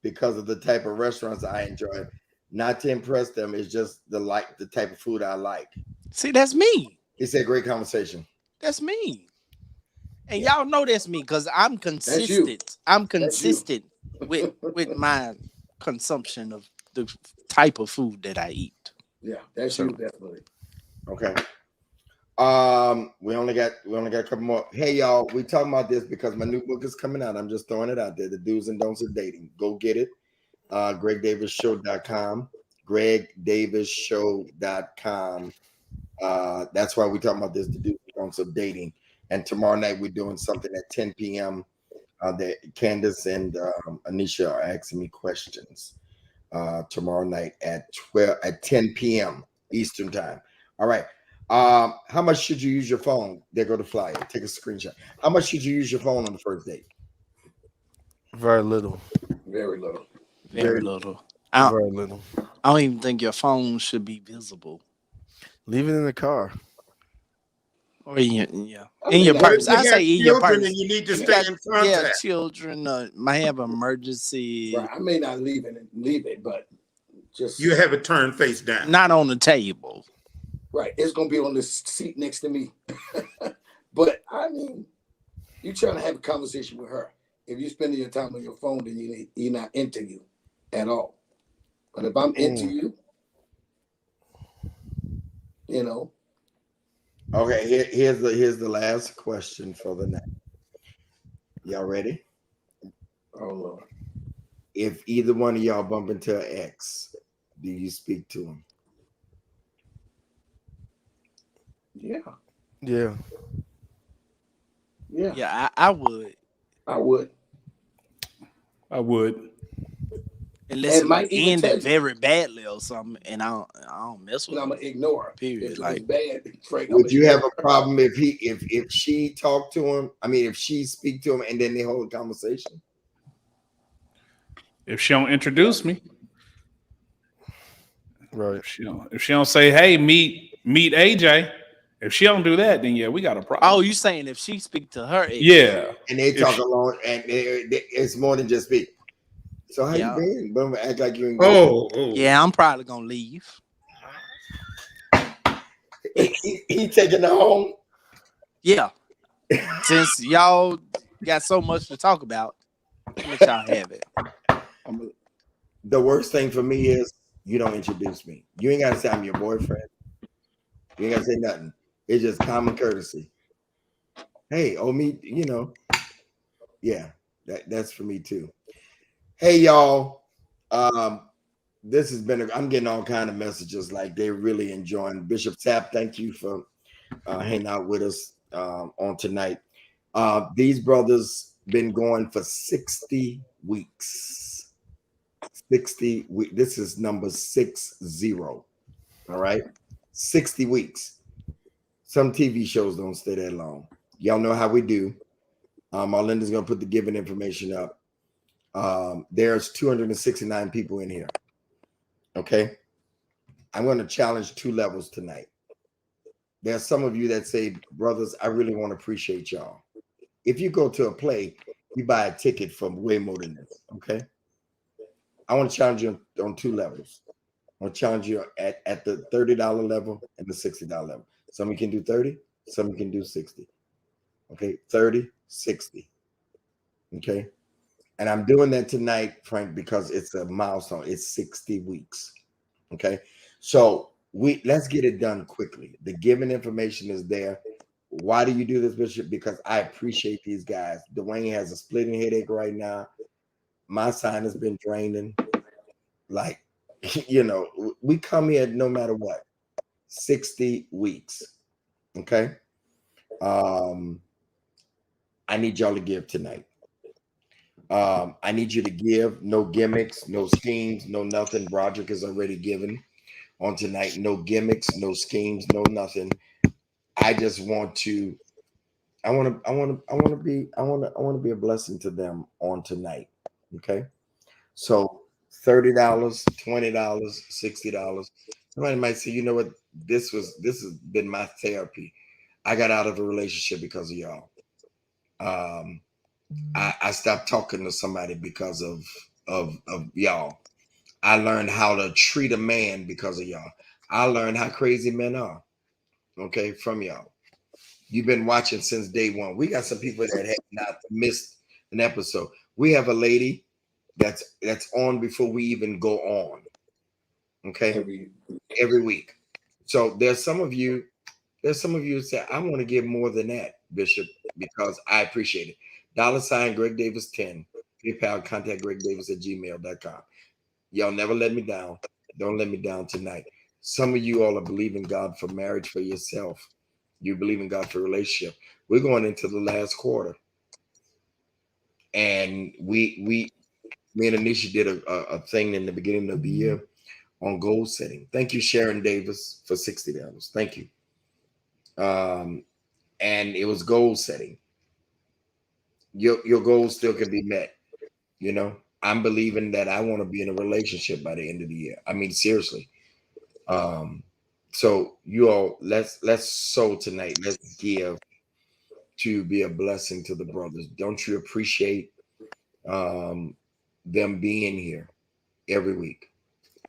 because of the type of restaurants I enjoy, not to impress them, it's just the type of food I like. See, that's me. He said, great conversation. That's me. And y'all know that's me because I'm consistent. I'm consistent with my consumption of the type of food that I eat. Yeah, that's you definitely. Okay. We only got a couple more. Hey y'all, we talking about this because my new book is coming out. I'm just throwing it out there. The do's and don'ts of dating. Go get it. GregDavisShow.com. GregDavisShow.com. That's why we talking about this. The do's and don'ts of dating. And tomorrow night we're doing something at 10 p.m. That Candace and Anisha are asking me questions. Tomorrow night at 10 p.m. Eastern time. All right. How much should you use your phone? There go the flyer. Take a screenshot. How much should you use your phone on the first date? Very little. Very little. Very little. Very little. I don't even think your phone should be visible. Leave it in the car. Or in your purse. I say in your purse. And you need to stay in contact. Yeah, children might have emergency. Right. I may not leave it, but just you have it turned face down. Not on the table. Right. It's gonna be on the seat next to me. But I mean, you're trying to have a conversation with her. If you're spending your time on your phone, then you're not into you at all. But if I'm into you, you know. Okay, here's the last question for the night. Y'all ready? Oh Lord. If either one of y'all bump into an ex, do you speak to him? Yeah. Yeah. Yeah. Yeah, I would. I would. Unless it it might ended very badly or something, and I don't mess with I'm it. gonna ignore her. Period. If Like, it's bad, Frank, would you have a problem if she talked to him? I mean, if she speak to him and then they hold a conversation? If she don't introduce me, right? If she don't say, "Hey, meet AJ," if she don't do that, then yeah, we got a problem. Oh, you saying if she speak to her? Yeah, and they talk along, and it's more than just speak. So how you been? But act like you ain't. Yeah, I'm probably gonna leave. He taking her home. Yeah, since y'all got so much to talk about, let y'all have it. The worst thing for me is you don't introduce me. You ain't gotta say I'm your boyfriend. You ain't gotta say nothing. It's just common courtesy. Hey, me, yeah, that's for me too. Hey, y'all. This has been I'm getting all kind of messages like they're really enjoying. Bishop Tapp, thank you for hanging out with us on tonight. These brothers been going for 60 weeks. 60 weeks. This is number 60. All right, 60 weeks. Some TV shows don't stay that long. Y'all know how we do. Marlinda's gonna put the giving information up. There's 269 people in here. Okay, I'm going to challenge 2 levels tonight. There's some of you that say, brothers, I really want to appreciate y'all. If you go to a play, you buy a ticket for way more than this. Okay, I want to challenge you on 2 levels. I want to challenge you at the $30 level and the $60 level. Some of you can do 30, some of you can do 60. Okay, 30, 60. Okay. And I'm doing that tonight, Frank, because it's a milestone. It's 60 weeks. Okay. So let's get it done quickly. The given information is there. Why do you do this, Bishop? Because I appreciate these guys. Dwayne has a splitting headache right now. My sign has been draining. Like, we come here no matter what. 60 weeks. Okay. I need y'all to give tonight. I need you to give. No gimmicks, no schemes, no nothing. Broderick is already given on tonight. No gimmicks, no schemes, no nothing. I just want to. I want to be a blessing to them on tonight. Okay, so $30, $20, $60. Somebody might say, you know what? This has been my therapy. I got out of a relationship because of y'all. I stopped talking to somebody because of y'all. I learned how to treat a man because of y'all. I learned how crazy men are. Okay, from y'all. You've been watching since day one. We got some people that have not missed an episode. We have a lady that's on before we even go on. Okay, every week. So there's some of you who say, I want to give more than that, Bishop, because I appreciate it. $ Greg Davis 10. PayPal, contact gregdavis@gmail.com. Y'all never let me down. Don't let me down tonight. Some of you all are believing God for marriage for yourself. You believe in God for relationship. We're going into the last quarter. And me and Anisha did a thing in the beginning of the year on goal setting. Thank you, Sharon Davis, for $60. Thank you. And it was goal setting. Your goals still can be met. I'm believing that I want to be in a relationship by the end of the year. I mean, seriously. So you all, let's sow tonight. Let's give to be a blessing to the brothers. Don't you appreciate them being here every week?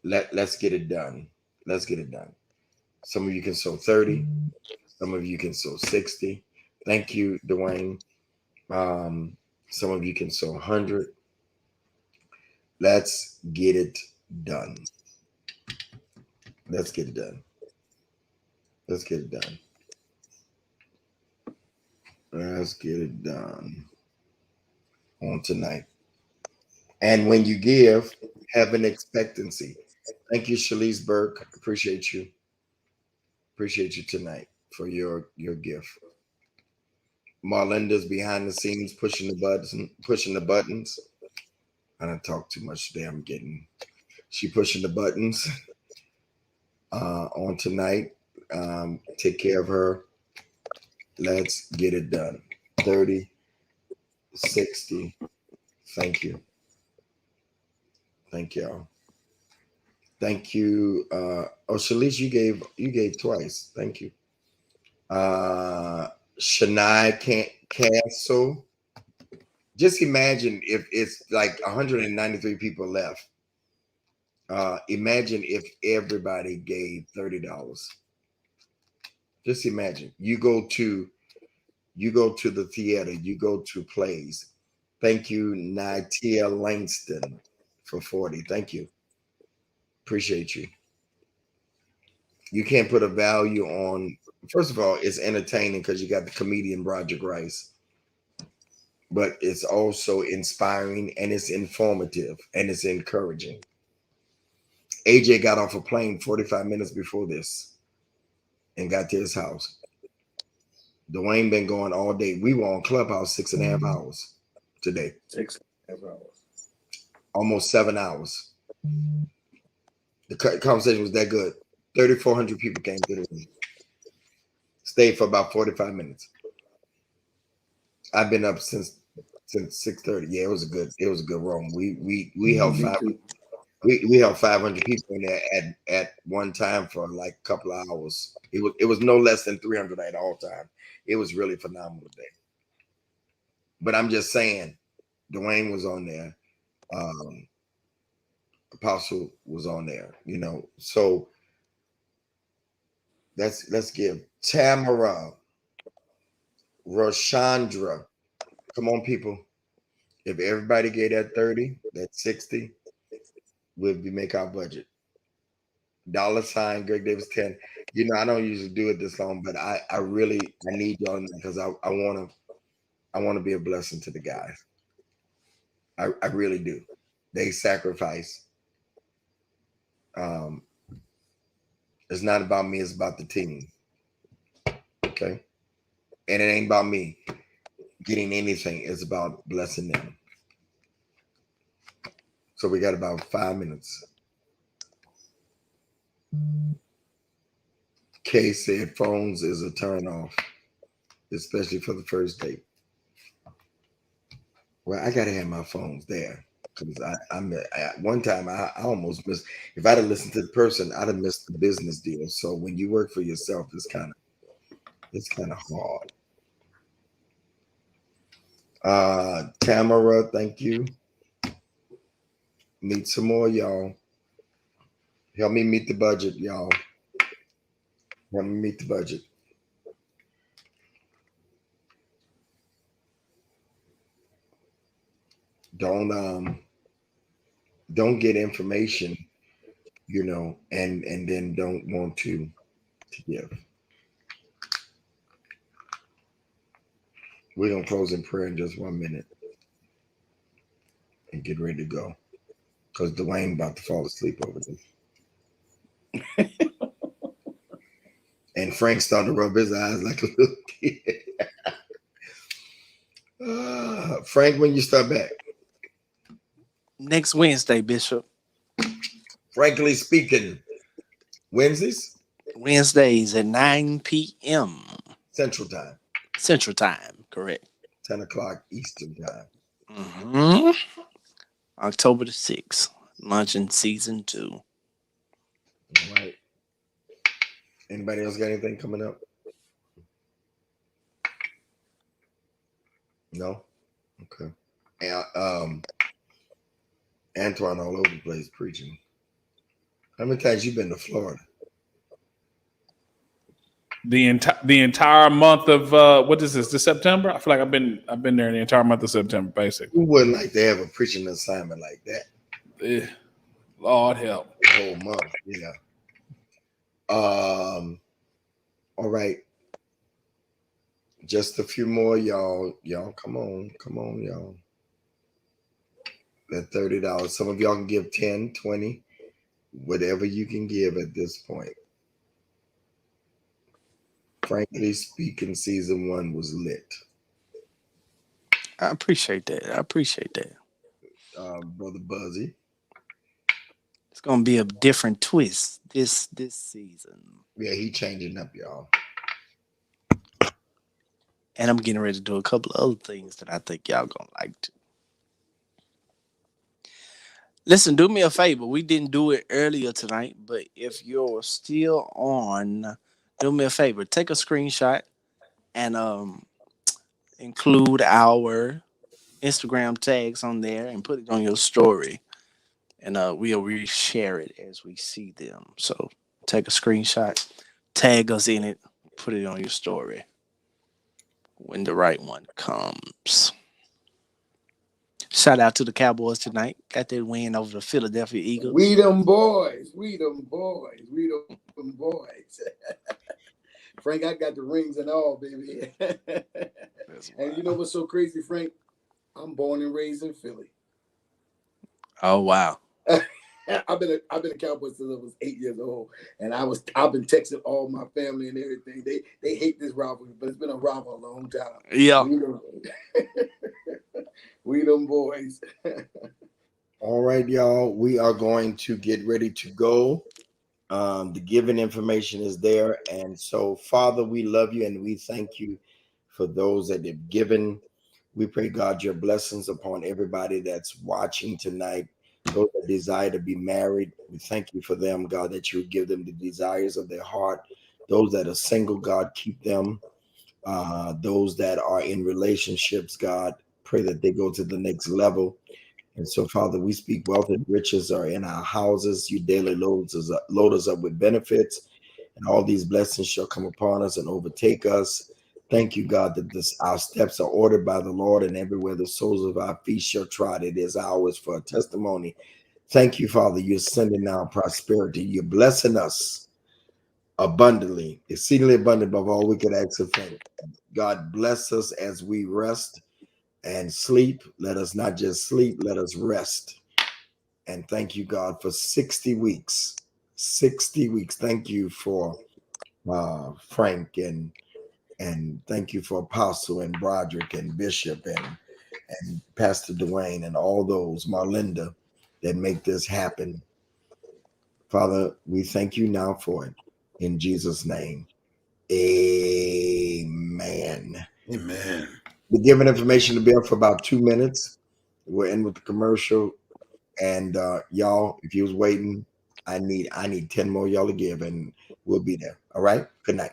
Let's get it done. Let's get it done. Some of you can sow 30, some of you can sow 60. Thank you, Dwayne. Some of you can sow 100. Let's get it done. Let's get it done. Let's get it done. Let's get it done on tonight. And when you give, have an expectancy. Thank you, Shalise Burke. Appreciate you. Appreciate you tonight for your gift. Marlinda's behind the scenes pushing the buttons. I don't talk too much today. She pushing the buttons on tonight. Take care of her. Let's get it done. 30, 60. Thank you. Thank y'all. Thank you. Shalise, you gave twice. Thank you. Shania Castle. Just imagine if it's like 193 people left. Imagine if everybody gave $30. Just imagine. You go to the theater, you go to plays. Thank you, Natia Langston, for 40. Thank you. Appreciate you. You can't put a value on, first of all, it's entertaining because you got the comedian Broderick Rice. But it's also inspiring and it's informative and it's encouraging. AJ got off a plane 45 minutes before this and got to his house. Dwayne been going all day. We were on Clubhouse 6.5 hours today. 6.5 hours. Almost 7 hours. The conversation was that good. 3,400 people came to the room. Stayed for about 45 minutes. I've been up since 6:30. Yeah, it was a good room. We held we held 500 people in there at one time for like a couple of hours. It was no less than 300 at all time. It was really phenomenal day. But I'm just saying, Dwayne was on there. Apostle was on there, So let's give Tamara, Roshandra. Come on, people. If everybody gave that 30, that 60, we'll make our budget. $, Greg Davis 10. I don't usually do it this long, but I need y'all because I want to be a blessing to the guys. I really do. They sacrifice. It's not about me, it's about the team. Okay. And it ain't about me getting anything, it's about blessing them. So we got about 5 minutes. Kay said phones is a turn off, especially for the first date. Well, I gotta have my phones there because one time I almost missed. If I'd have listened to the person, I'd have missed the business deal. So when you work for yourself, it's kind of hard. Tamara, thank you. Need some more, y'all. Help me meet the budget, y'all. Help me meet the budget. Don't get information, and then don't want to give. We're gonna close in prayer in just 1 minute and get ready to go. Because Dwayne about to fall asleep over this. And Frank started to rub his eyes like a little kid. Frank, when you start back? Next Wednesday, Bishop. Frankly speaking, Wednesdays at 9 p.m. Central Time. Central Time, correct. 10 o'clock Eastern Time. Mm-hmm. October the 6th, launching season 2. All right. Anybody else got anything coming up? No? Okay. Antoine all over the place preaching. How many times you been to Florida? The entire month of what is this? This September? I feel like I've been there the entire month of September, basically. Who wouldn't like to have a preaching assignment like that? Lord help. The whole month, yeah. All right. Just a few more, y'all. Y'all, come on, y'all. That $30. Some of y'all can give 10, 20, whatever you can give at this point. Frankly speaking, season 1 was lit. I appreciate that. Brother Buzzy. It's gonna be a different twist this season. Yeah, he changing up, y'all. And I'm getting ready to do a couple of other things that I think y'all gonna like too. Listen, do me a favor. We didn't do it earlier tonight, but if you're still on, do me a favor. Take a screenshot and include our Instagram tags on there and put it on your story. And we'll reshare it as we see them. So take a screenshot, tag us in it, put it on your story when the right one comes. Shout out to the Cowboys tonight. Got that win over the Philadelphia Eagles. We them boys. Frank, I got the rings and all, baby. And you know what's so crazy, Frank? I'm born and raised in Philly. Oh wow. I've been a Cowboy since I was 8 years old, and I've been texting all my family and everything. They hate this rivalry, but it's been a rival a long time. Yeah. We them boys. All right, y'all. We are going to get ready to go. The giving information is there. And so, Father, we love you and we thank you for those that have given. We pray, God, your blessings upon everybody that's watching tonight. Those that desire to be married, we thank you for them, God, that you give them the desires of their heart. Those that are single, God, keep them. Those that are in relationships, God, pray that they go to the next level. And so, Father, we speak wealth and riches are in our houses. You daily load us up with benefits, and all these blessings shall come upon us and overtake us. Thank you, God, that our steps are ordered by the Lord, and everywhere the soles of our feet shall trod, it is ours for a testimony. Thank you, Father. You're sending down prosperity. You're blessing us abundantly, exceedingly abundant above all we could ask or think. God, bless us as we rest and sleep. Let us not just sleep, let us rest. And thank you, God, for 60 weeks. 60 weeks. Thank you for Frank and thank you for Apostle and Broderick and Bishop and Pastor Dwayne and all those, Marlinda, that make this happen. Father, we thank you now for it. In Jesus' name. Amen. Amen. We're giving information to Bill for about 2 minutes. We're in with the commercial. And y'all, if you was waiting, I need 10 more y'all to give, and we'll be there. All right. Good night.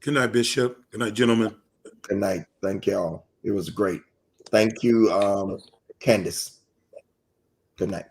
Good night, Bishop. Good night, gentlemen. Good night. Thank y'all. It was great. Thank you, Candace. Good night.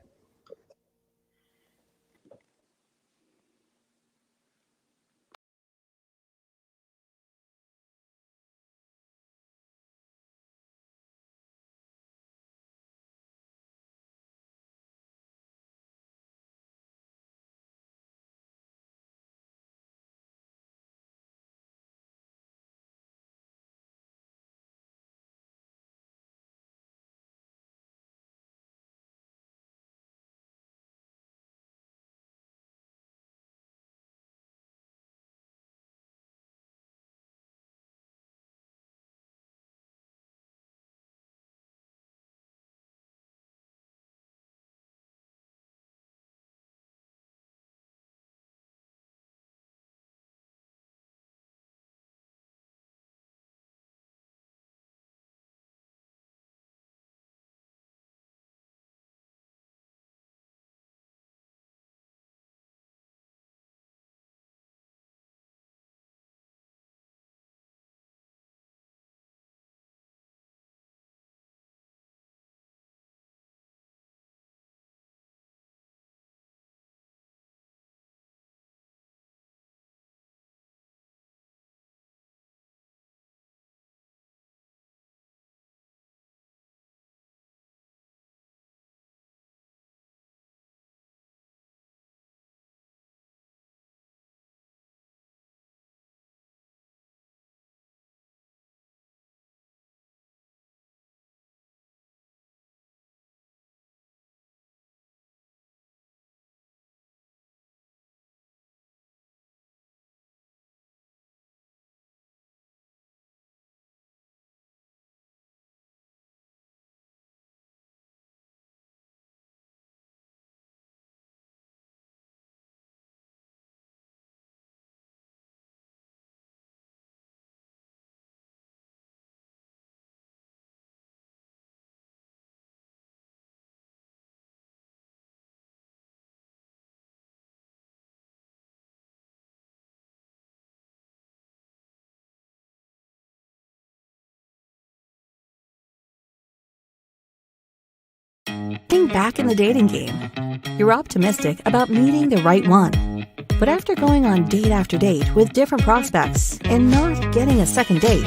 Think back in the dating game. You're optimistic about meeting the right one. But after going on date after date with different prospects and not getting a second date,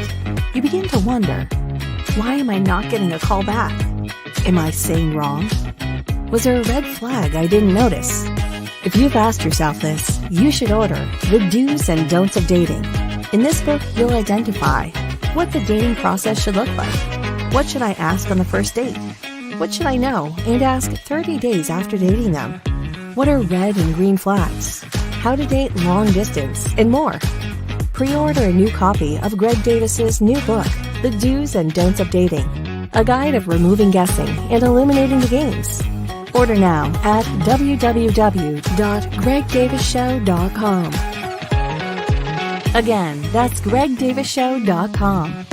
you begin to wonder, why am I not getting a call back? Am I saying wrong? Was there a red flag I didn't notice? If you've asked yourself this, you should order The Do's and Don'ts of Dating. In this book, you'll identify what the dating process should look like. What should I ask on the first date? What should I know and ask 30 days after dating them? What are red and green flags? How to date long distance, and more. Pre-order a new copy of Greg Davis's new book, The Do's and Don'ts of Dating, a guide of removing guessing and eliminating the games. Order now at www.gregdavisshow.com. Again, that's gregdavisshow.com.